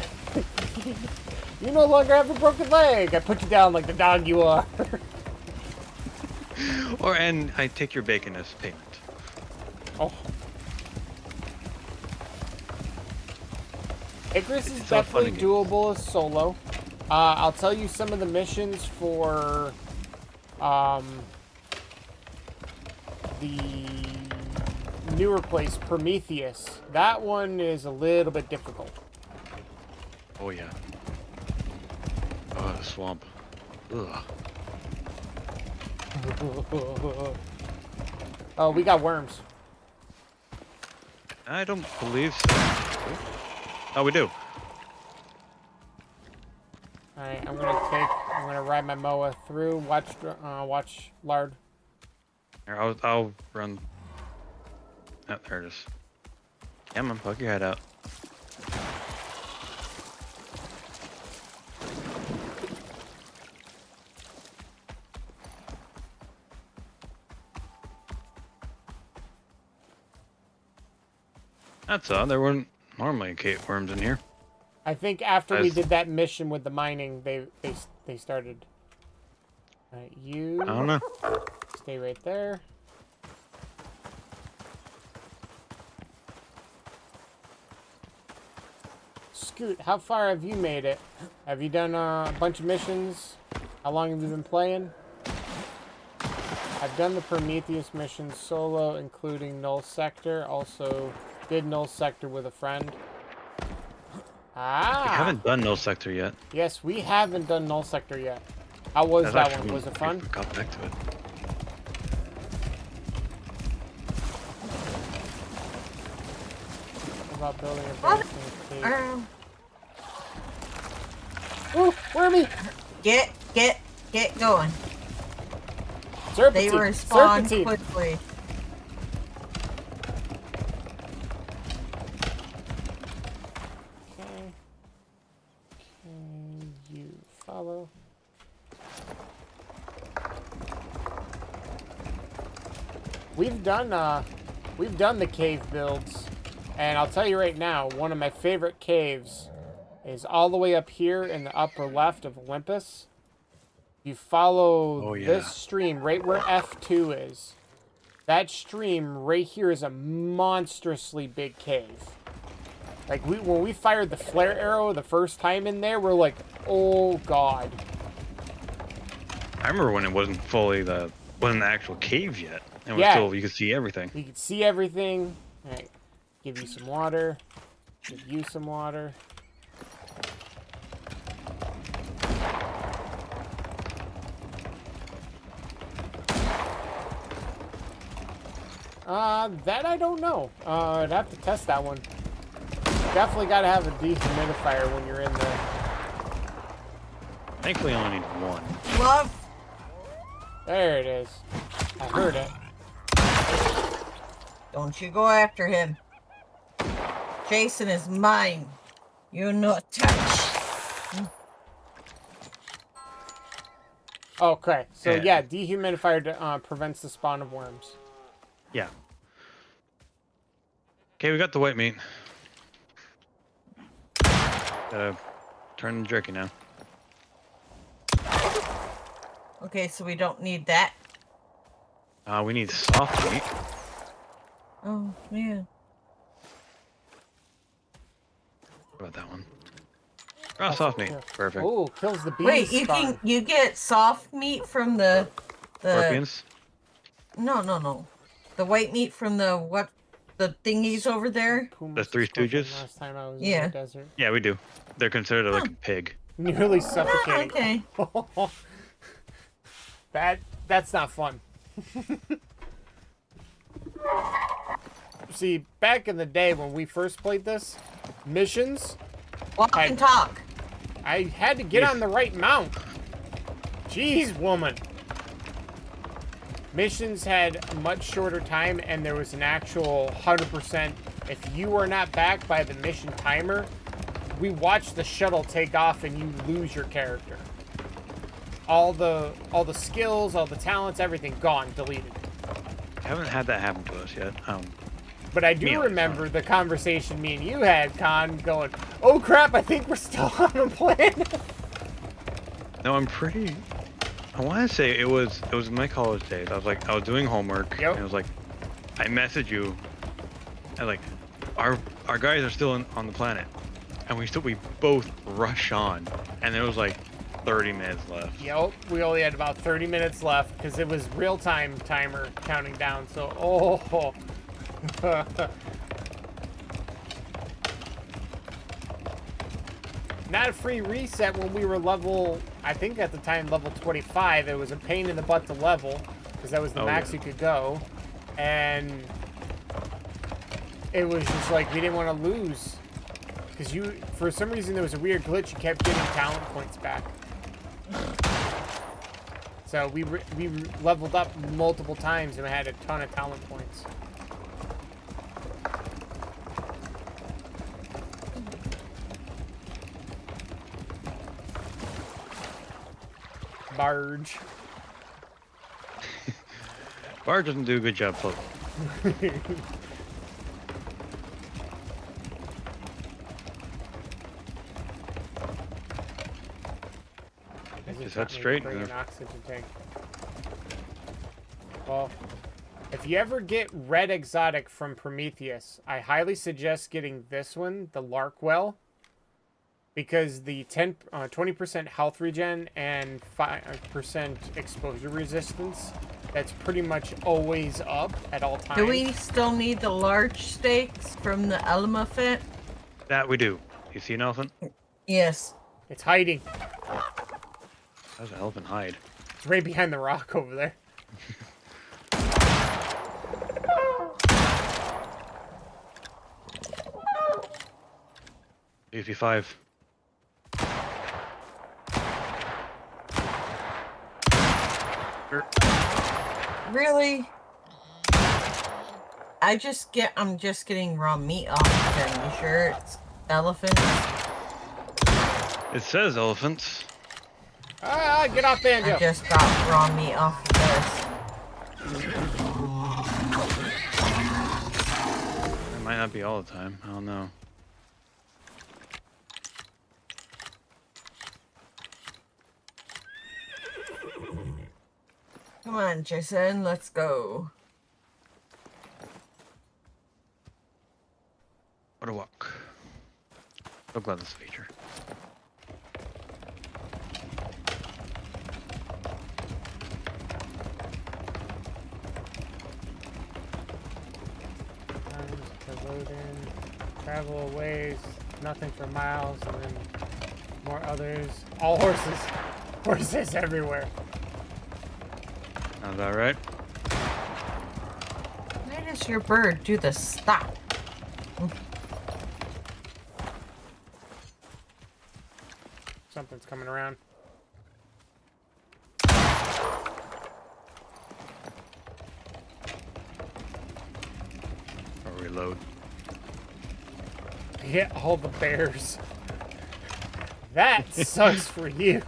You no longer have a broken leg. I put you down like the dog you are. And I take your bacon as payment. Oh. ICARUS is It's all fun definitely and doable as solo. I'll tell you some of the missions for the newer place, Prometheus. That one is a little bit difficult. Oh, yeah. Oh, the swamp. Ugh. Oh, we got worms. I don't believe so. Oh, we do. Alright, I'm gonna ride my moa through. Watch lard. Here, I'll run. Oh, there it is. Come on, poke your head out. That's all. There weren't normally cave worms in here. I think after we did that mission with the mining, they started. Alright, you I don't know. stay right there. Scoot, how far have you made it? Have you done a bunch of missions? How long have you been playing? I've done the Prometheus mission solo, including Null Sector. Also, did Null Sector with a friend. Ah! We haven't done no sector yet. Yes, we haven't done Null Sector yet. How was That's that actually- one? Was it fun? I got back to it. What about building a base in a cave? Ooh, wormy! Get going. Serpentine! They respond Serpentine! quickly. Okay. Can you follow? We've done the cave builds, and I'll tell you right now, one of my favorite caves is all the way up here in the upper left of Olympus. You follow this stream right where F2 is. That stream right here is a monstrously big cave. Like when we fired the flare arrow the first time in there, we're like, oh god. I remember when it wasn't wasn't the actual cave yet. And you could see everything. You could see everything. Alright. Give you some water. Give you some water. That I don't know. I'd have to test that one. Definitely gotta have a dehumidifier when you're in there. Thankfully, I only need one. Love. There it is. I heard it. Don't you go after him. Jason is mine. You not touch. Okay, so Yeah. yeah, dehumidifier prevents the spawn of worms. Yeah. Okay, we got the white meat. Gotta turn the jerky now. Okay, so we don't need that. We need soft meat. Oh, man. What about that one? Oh, soft meat. Perfect. Oh, kills the bees. Wait, spawn. you get soft meat from the Scorpions? No. The white meat from the thingies over there? The Three Scorpion Stooges? Last time I was Yeah. in the desert. Yeah, we do. They're considered like a pig. Nearly Ah, suffocating. okay. That's not fun. See, back in the day when we first played this, missions, Walk and talk. I had to get on the right mount. Jeez, woman. Missions had a much shorter time, and there was an actual 100%. If you were not back by the mission timer, we watched the shuttle take off, and you lose your character. All the skills, all the talents, everything gone, deleted. I haven't had that happen to us yet. But I do remember the conversation me and you had, Con, going, "Oh crap! I think we're still on the planet." No, I'm pretty. I want to say it was my college days. I was doing homework. Yep. And it was like, I messaged you, and like, our guys are still on the planet, and we both rush on, and there was like 30 minutes left. Yep, we only had about 30 minutes left because it was real-time timer counting down. So, oh. Not a free reset when we were level, I think at the time, level 25. It was a pain in the butt to level because that was the max you could go. And it was just like we didn't want to lose because for some reason, there was a weird glitch. You kept getting talent points back. So we leveled up multiple times and we had a ton of talent points. Barge. Barge doesn't do a good job floating. Is that straight? Bring an oxygen tank. Well, if you ever get red exotic from Prometheus, I highly suggest getting this one, the Larkwell, because the 20% health regen and 5% exposure resistance, that's pretty much always up at all times. Do we still need the large steaks from the elephant? That we do. You see an elephant? Yes. It's hiding. How's an elephant hide? It's right behind the rock over there. AP5. Really? I'm just getting raw meat off of them. You sure it's elephant? It says elephants. Ah, get off, Banjo. I just got raw meat off of this. It might not be all the time. I don't know. Come on, Jason, let's go. What a walk. So glad this feature. To load in, travel a ways, nothing for miles, and then more others. All horses. Horses everywhere. Sounds about right. Why does your bird do the stop? Something's coming around. Or reload. Hit all the bears. That sucks for you.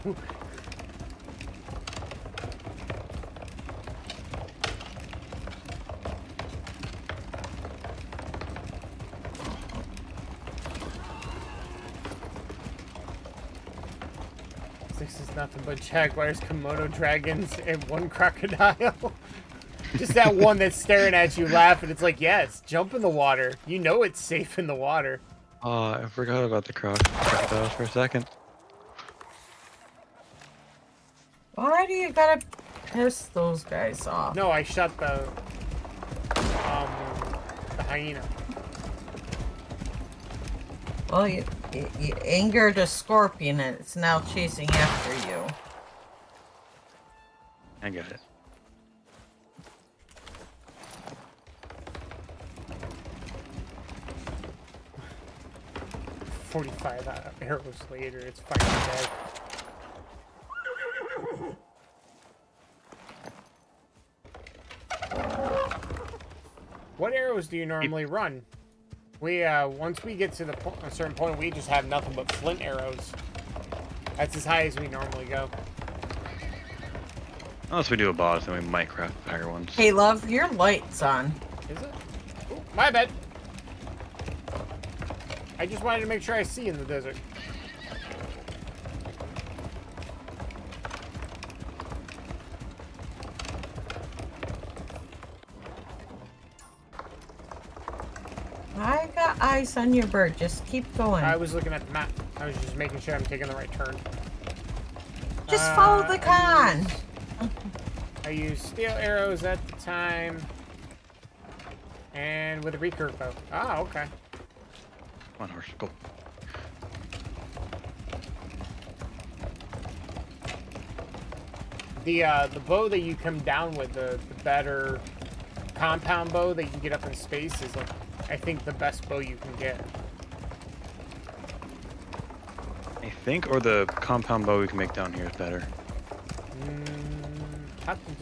Six is nothing but jaguars, Komodo dragons, and one crocodile. Just that one that's staring at you laughing. It's like, yes, jump in the water. You know it's safe in the water. Oh, I forgot about the crocodiles for a second. Why do you gotta piss those guys off? No, I shot the hyena. Well, you angered a scorpion and it's now chasing after you. I get it. 45 arrows later, it's finally dead. What arrows do you normally run? We once we get to a certain point, we just have nothing but flint arrows. That's as high as we normally go. Unless we do a boss, then we might craft higher ones. Hey, love, your light's on. Is it? Ooh, my bad. I just wanted to make sure I see in the desert. I got eyes on your bird. Just keep going. I was looking at the map. I was just making sure I'm taking the right turn. Just follow the con. I used steel arrows at the time. And with a recurve bow. Ah, okay. Come on, horse, go. The bow that you come down with, the better compound bow that you can get up in space is, like, I think, the best bow you can get. I think, or the compound bow we can make down here is better.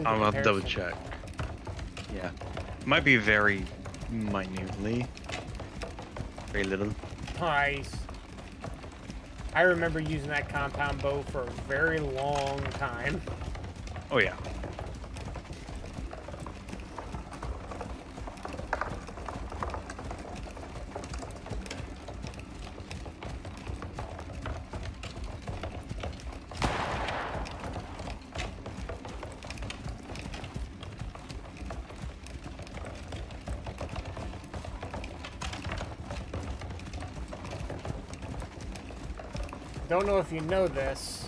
I'll have to double check. Yeah. It might be very minutely. Very little. Nice. I remember using that compound bow for a very long time. Oh yeah. Don't know if you know this,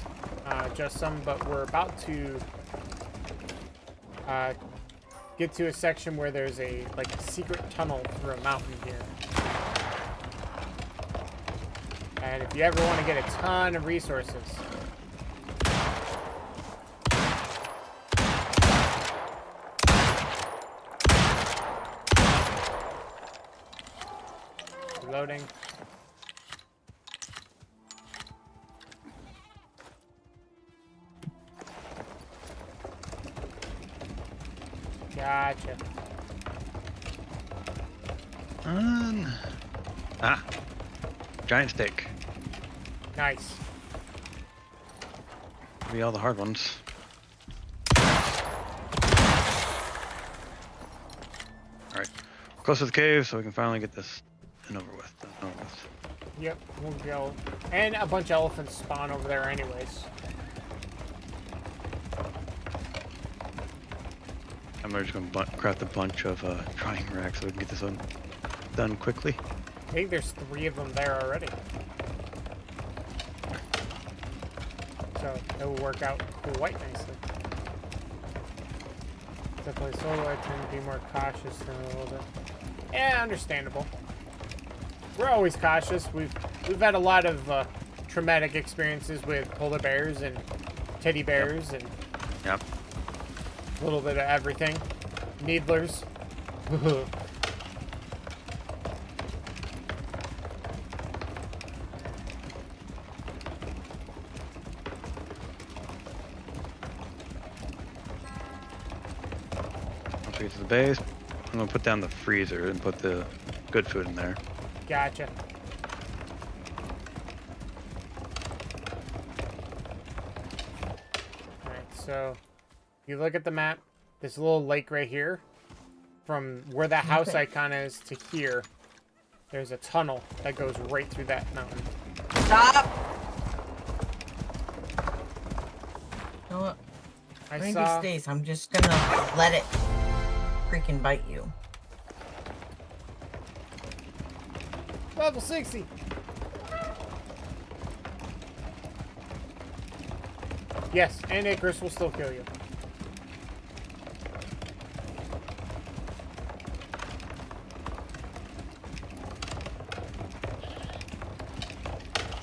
but we're about to get to a section where there's a secret tunnel through a mountain here. And if you ever want to get a ton of resources, reloading. Gotcha. Giant stick. Nice. Be all the hard ones. Alright. Close to the cave so we can finally get this done over with. Yep, we'll go. And a bunch of elephants spawn over there anyways. I'm just going to craft a bunch of drying racks so we can get this one done quickly. I think there's 3 of them there already. So it will work out quite nicely. To play solo, I tend to be more cautious than a little bit. Yeah, understandable. We're always cautious. We've had a lot of traumatic experiences with polar bears and teddy bears and Yep. a little bit of everything. Needlers. Once we get to the base, I'm going to put down the freezer and put the good food in there. Gotcha. Alright, so you look at the map, this little lake right here, from where that house icon is to here, there's a tunnel that goes right through that mountain. Stop! know what? I One of saw. these days, I'm just gonna let it freaking bite you. Level 60. Yes, and ICARUS will still kill you.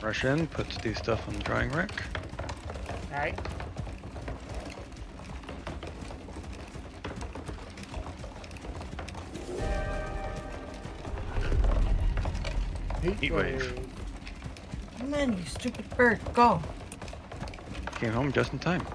Rush in, puts the stuff on the drying rack. Alright. Heat wave. Come on, you stupid bird, go. Came home just in time.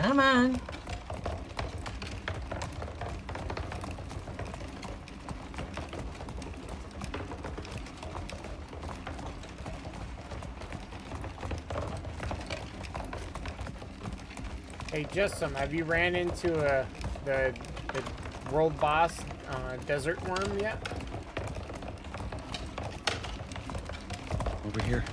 Come on. Hey, Justin, have you ran into the world boss desert worm yet? Over here.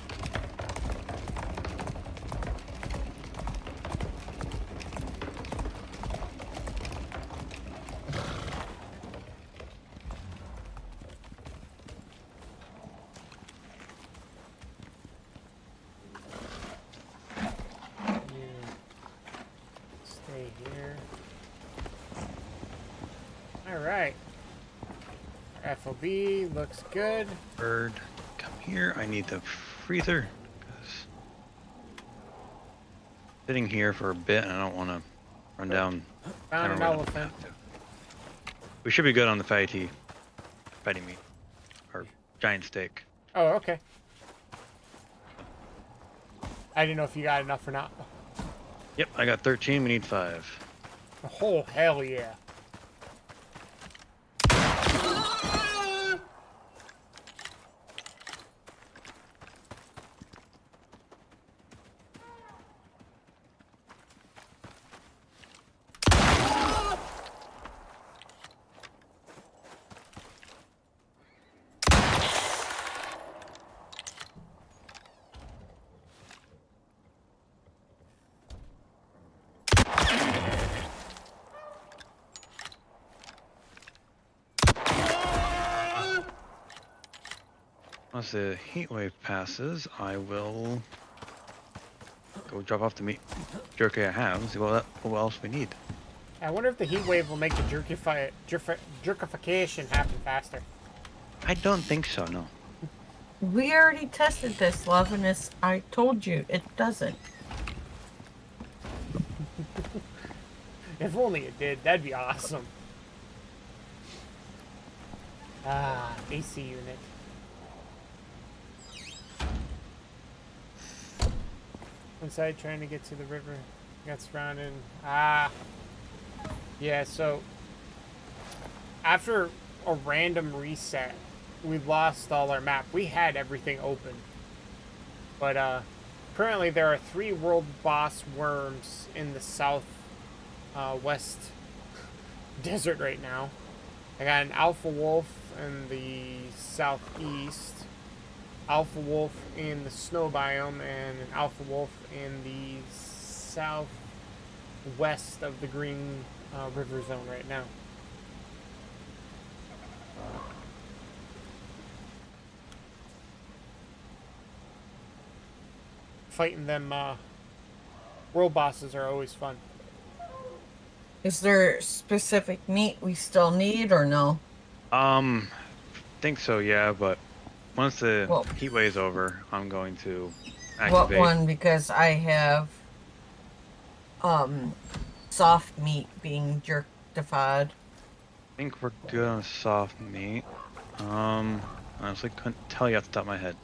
Stay here. Alright. FOB looks good. Bird, come here. I need the freezer. 'Cause sitting here for a bit and I don't want to run down. Found an I don't elephant. have to. We should be good on the fatty meat. Or giant steak. Oh, okay. I didn't know if you got enough or not. Yep, I got 13. We need 5. Oh, hell yeah. Once the heat wave passes, I will go drop off the meat jerky I have and see what else we need. I wonder if the heat wave will make the jerkification happen faster. I don't think so, no. We already tested this, love, and I told you it doesn't. If only it did, that'd be awesome. Ah, AC unit. Inside trying to get to the river. Got surrounded. Ah. Yeah, so after a random reset, we lost all our map. We had everything open. But currently there are 3 world boss worms in the south west desert right now. I got an alpha wolf in the southeast, alpha wolf in the snow biome, and an alpha wolf in the southwest of the green river zone right now. Fighting them world bosses are always fun. Is there specific meat we still need or no? Think so, yeah, but once the Well- heat wave's over, I'm going to activate. What one? Because I have soft meat being jerkified. I think we're good on soft meat. Honestly couldn't tell you off the top of my head.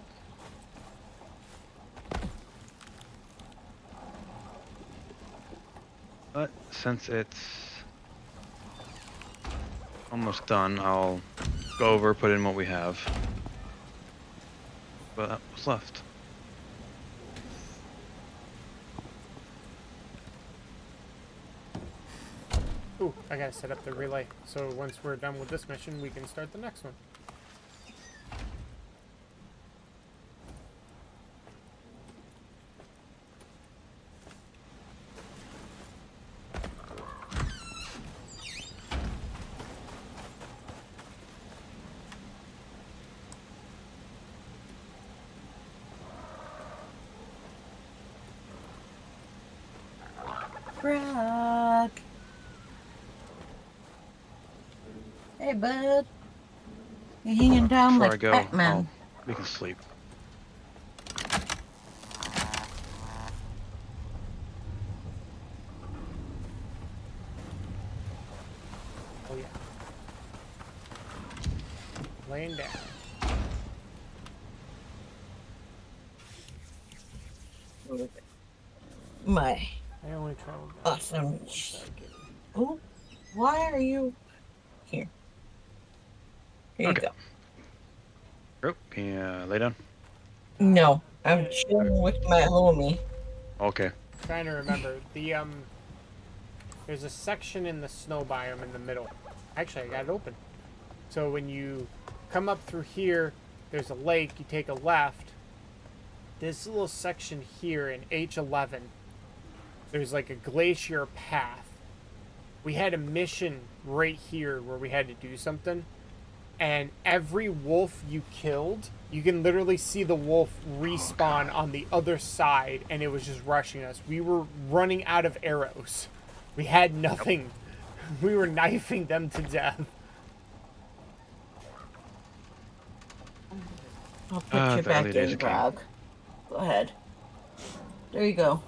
But since it's almost done, I'll go over, put in what we have. But what's left? Ooh, I gotta set up the relay. So once we're done with this mission, we can start the next one. Rock. Hey, bud. You're hanging down Before I like go, Batman. we can sleep. Oh yeah. Laying down. My I only traveled. awesome. Oh, why are you here? Here Okay. you go. Oh, can you lay down? No, I'm chilling with my homie. Okay. Trying to remember the There's a section in the snow biome in the middle. Actually, I got it open. So when you come up through here, there's a lake. You take a left. This little section here in H11, there's like a glacier path. We had a mission right here where we had to do something. And every wolf you killed, you can literally see the wolf respawn on the other side, and it was just rushing us. We were running out of arrows. We had nothing. We were knifing them to death. I'll put you the back early days in, of King. Grog. Go ahead. There you go.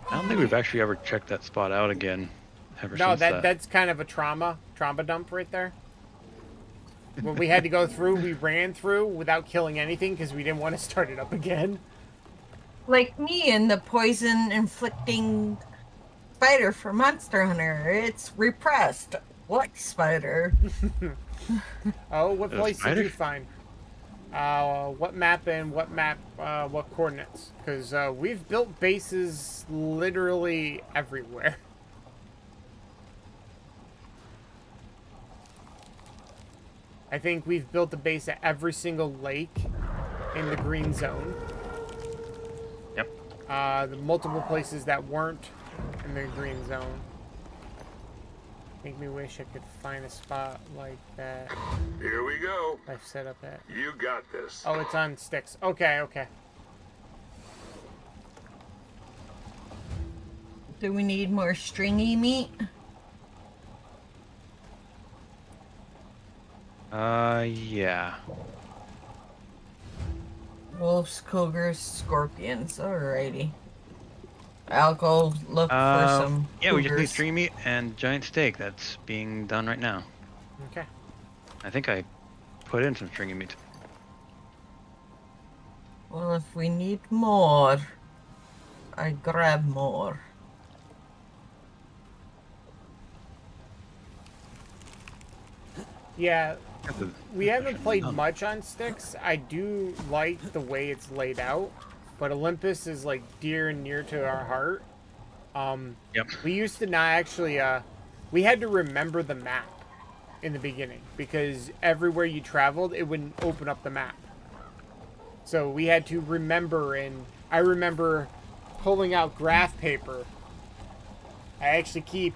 I don't think we've actually ever checked that spot out again. Ever No, since that. that's kind of a trauma dump right there. When we had to go through, we ran through without killing anything because we didn't want to start it up again. Like me and the poison inflicting spider for Monster Hunter. It's repressed. What spider? Oh, what There's place did you spiders? find? What map and what coordinates? Because we've built bases literally everywhere. I think we've built a base at every single lake in the green zone. Yep. The multiple places that weren't in the green zone. Make me wish I could find a spot like that. Here we go. I've set up at. You got this. Oh, it's on sticks. Okay, okay. Do we need more stringy meat? Yeah. Wolves, cougars, scorpions. Alrighty. I'll go look for some Yeah, we just need cougars. string meat and giant steak. That's being done right now. Okay. I think I put in some stringy meat. Well, if we need more, I grab more. Yeah, we haven't played done. much on sticks. I do like the way it's laid out, but Olympus is like dear and near to our heart. Yep. We used to not actually, we had to remember the map in the beginning because everywhere you traveled, it wouldn't open up the map. So we had to remember, and I remember pulling out graph paper. I actually keep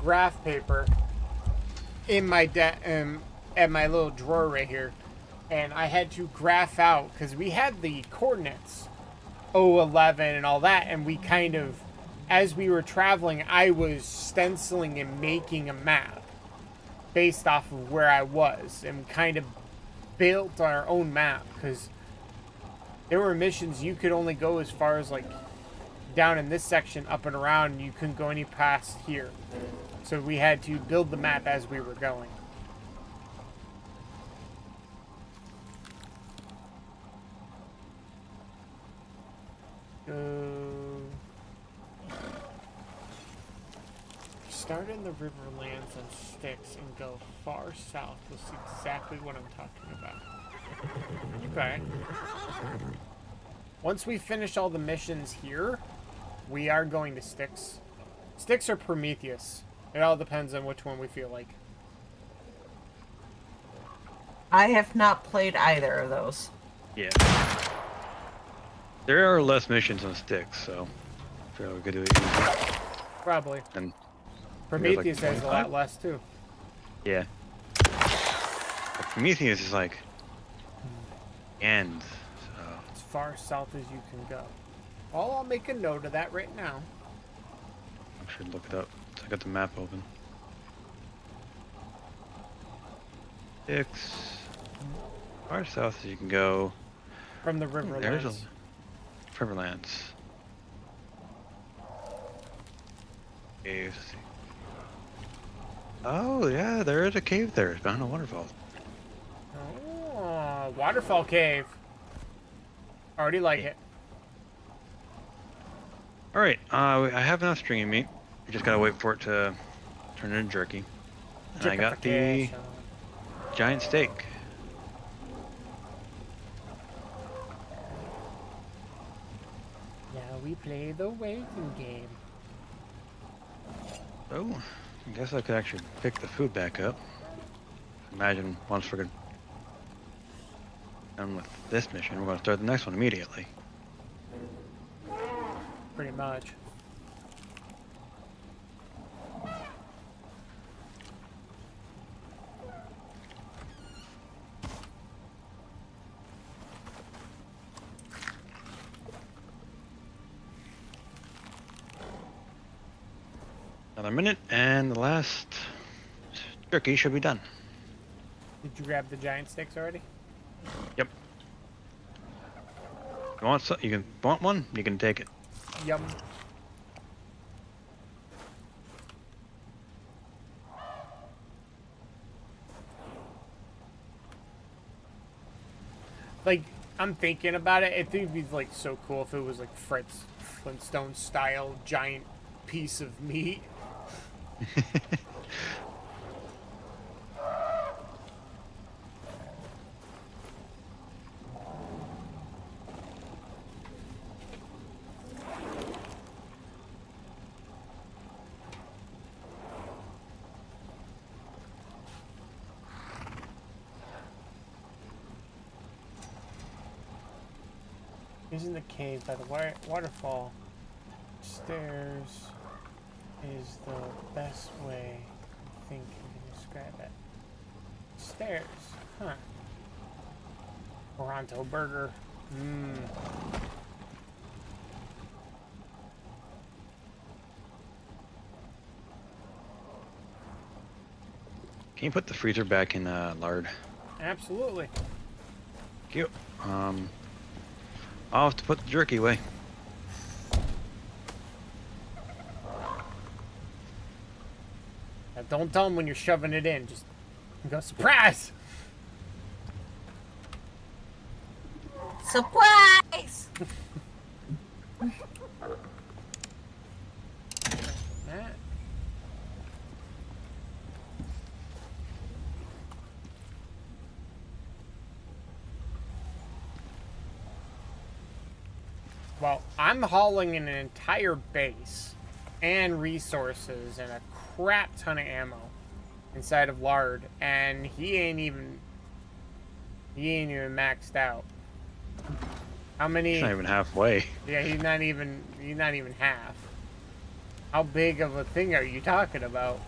graph paper in my at my little drawer right here, and I had to graph out because we had the coordinates 011 and all that, and we kind of, as we were traveling, I was stenciling and making a map based off of where I was and kind of built our own map, because there were missions you could only go as far as like down in this section, up and around, and you couldn't go any past here. So we had to build the map as we were going. Start in the Riverlands on Styx and go far south. You'll see exactly what I'm talking about. Okay. Once we finish all the missions here, we are going to Styx. Styx or Prometheus. It all depends on which one we feel like. I have not played either of those. Yeah. There are less missions on Styx, so I feel like we could do it easy. Probably. And Prometheus like has a lot less too. yeah. But Prometheus is like end. So As far south as you can go. Well, I'll make a note of that right now. I should look it up. So I got the map open. Styx. Far south as you can go. From the There's a Riverlands. Riverlands. Caves. Oh yeah, there is a cave there. It's behind a waterfall. Oh, Waterfall Cave. Already like it. All right, I have enough stringy meat. I just gotta wait for it to turn into jerky. And I got the Jerkification. giant steak. Now we play the waiting game. Oh, I guess I could actually pick the food back up. Imagine once we're done with this mission, we're gonna start the next one immediately. Pretty much. Another minute, and the last jerky should be done. Did you grab the giant sticks already? Yep. You want some? You can want one? You can take it. Yum. Like, I'm thinking about it. I think it'd be like so cool if it was like Fred's Flintstone style giant piece of meat. Using the cave by the waterfall stairs is the best way I think you can describe it. Stairs, huh? Toronto burger. Mmm. Can you put the freezer back in lard? Absolutely. Thank you. I'll have to put the jerky away. Now don't tell them when you're shoving it in. Just go, surprise! Surprise! That. Well, I'm hauling an entire base and resources and a crap ton of ammo inside of Lard, and he ain't even maxed out. How many? It's not even halfway. Yeah, he's not even half. How big of a thing are you talking about?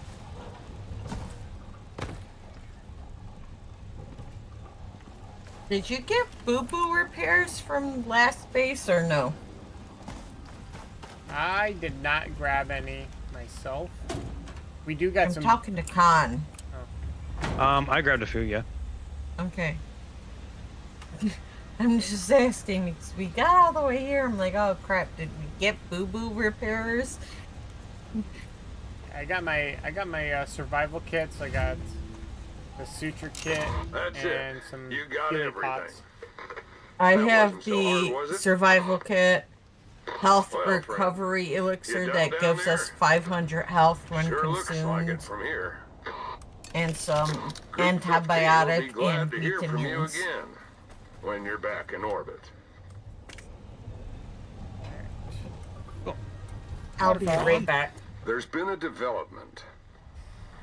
Did you get boo-boo repairs from last base or no? I did not grab any myself. We do got I'm some. talking to Khan. I grabbed a few, yeah. Okay. I'm just asking because we got all the way here. I'm like, oh crap, did we get boo-boo repairs? I got my survival kits. I got the suture kit That's and it. some You got healing everything. pots. I That have wasn't so hard, the was it? survival kit, health Well, friend, recovery elixir you that done gives down us there? 500 health when Sure looks like consumed, it from here. and some Group 15 will be antibiotic glad and to hear from you vitamins. again when you're back in orbit. I'll be right back. There's been a development.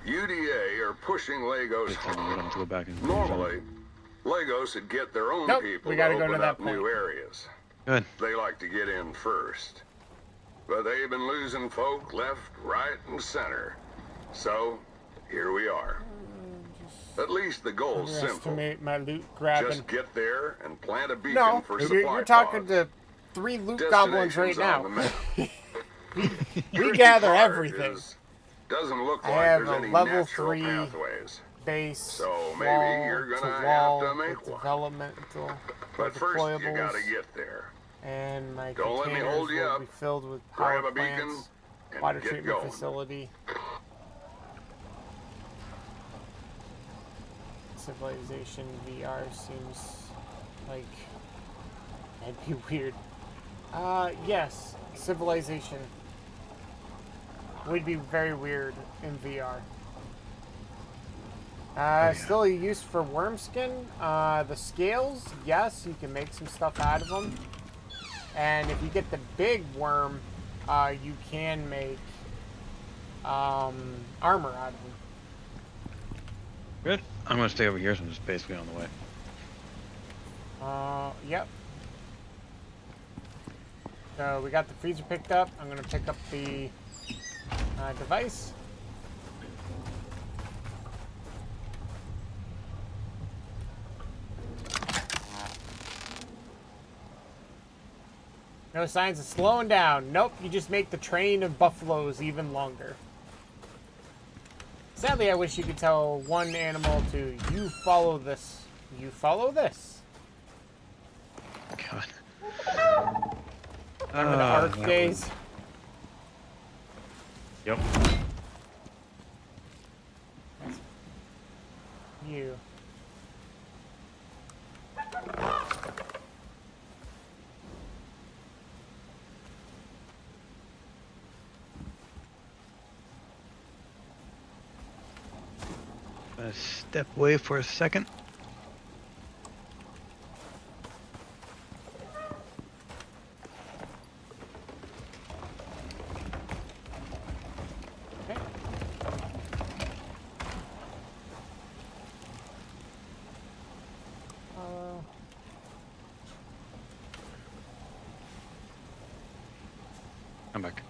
UDA are pushing Lagos It's we don't have to go back and Normally, Lagos would get their own Nope, people we to gotta go open to that up new point. areas. Good. They like to get in first. But they've been losing folk left, right, and center. So, here we are. At least the goal's simple. Underestimate my loot grabbing. Just get there and plant a beacon No, for you're, supply you're talking pods. to 3 loot goblins right Destinations on now. the map. We Your gather card everything. Doesn't look I like have there's a any level natural 3 pathways. Base, So maybe wall you're gonna to wall, have to make with one. developmental But first, you deployables, gotta get there. and my Don't let me containers hold you will up. be filled with power Grab a beacon plants, and water get treatment going. facility, civilization VR seems like that'd be weird. Yes, civilization would be very weird in VR. Still a use for worm skin. The scales, yes, you can make some stuff out of them. And if you get the big worm, you can make armor out of them. Good. I'm gonna stay over here, so I'm just basically on the way. Yep. So we got the freezer picked up. I'm gonna pick up the device. No signs of slowing down. Nope, you just make the train of buffaloes even longer. Sadly, I wish you could tell one animal to, you follow this. You follow this. God. Remember the ARC that days? was- Yep. You. Step away for a second. Okay. I'm back.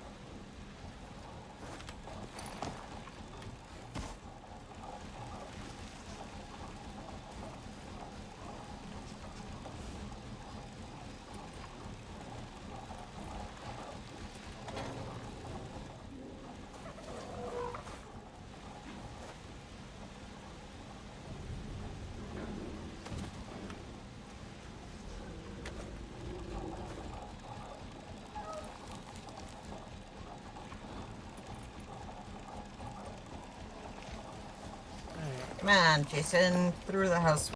Come on, Jason, through the house.